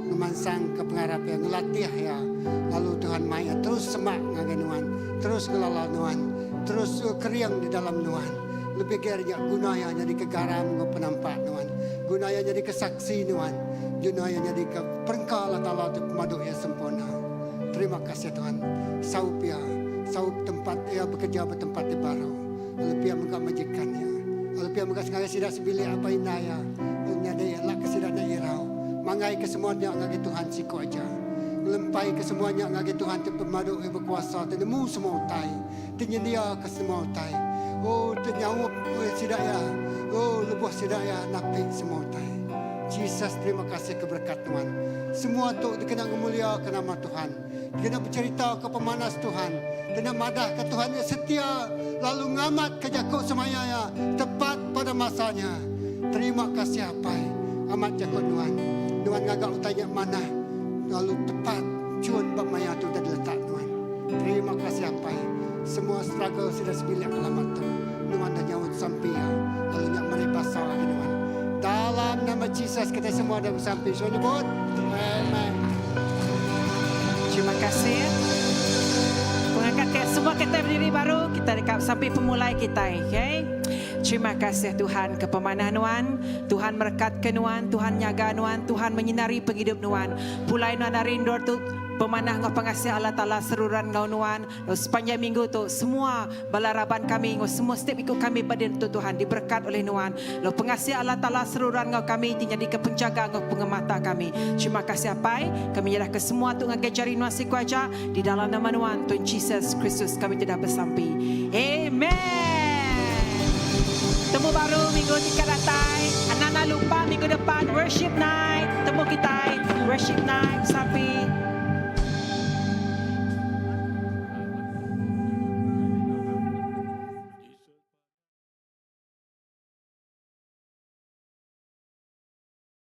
ngemansang ke pengarap ya, ngelatih ya. Lalu Tuhan maya terus semak ngagai Tuhan, terus ngelala Tuhan, terus keriang di dalam Tuhan. Lebih kerja gunanya jadi kegaram ke penampak Tuhan, gunanya jadi kesaksi Tuhan, gunanya jadi ke perengkala tala tu pemadu ya sempurna. Terima kasih Tuhan. Saup ya, saup tempat ya bekerja bertempat di baru. Lalu pihak mereka majikannya. Lalu pihak mereka sengaja tidak sebilik apa inaya. Nyada ya lah kesidana irau. Mangai ke semuanya ngagi Tuhan siko aja. Lempai ke semuanya ngagi Tuhan tu pemadu yang berkuasa. Tenemu semua utai. Tenyedia ke semua utai. Oh tenyawuk sidak ya. Oh lebuh sidak ya napik semua utai. Jesus terima kasih keberkat Tuhan. Semua tu dikena memulia ke nama Tuhan. Dikena bercerita ke pemanas Tuhan. Kena madah ke Tuhan yang setia. Lalu ngamat ke Jakub semaya ya. Tepat pada masanya. Terima kasih apa amat Jakub Tuhan. Tuhan ngagak utanya mana. Lalu tepat cun bamaya tu dah diletak Tuhan. Terima kasih apa semua struggle sudah sebilik alamat tu. Tuhan dah nyawut sampai ya. Lalu nyak meribasa lagi Tuhan. Dalam nama Jesus kita semua dah bersampai. So nyebut. Amen. Terima kasih. Mengangkat semua kita berdiri baru, kita dekat sampai pemulai kita, okay? Terima kasih Tuhan kepemanah Nuan. Tuhan merekatkan Nuan, Tuhan nyaga Nuan, Tuhan menyinari penghidup Nuan. Pulai Nuan arindor tu pemanah ngau pengasih Allah Ta'ala seruran ngau Nuan. Sepanjang minggu tu semua balaraban kami, ngau semua step ikut kami pada tu Tuhan diberkat oleh Nuan. Lalu pengasih Allah Ta'ala seruran ngau kami jadi kepenjaga ngau pengemata kami. Terima kasih apai kami nyerah ke semua tu ngagai cari Nuan si kuaja di dalam nama Nuan Tuhan Yesus Kristus kami tidak bersampai. Amen. Temu baru minggu tiga datai. Anak-anak lupa minggu depan worship night. Temu kita worship night sampai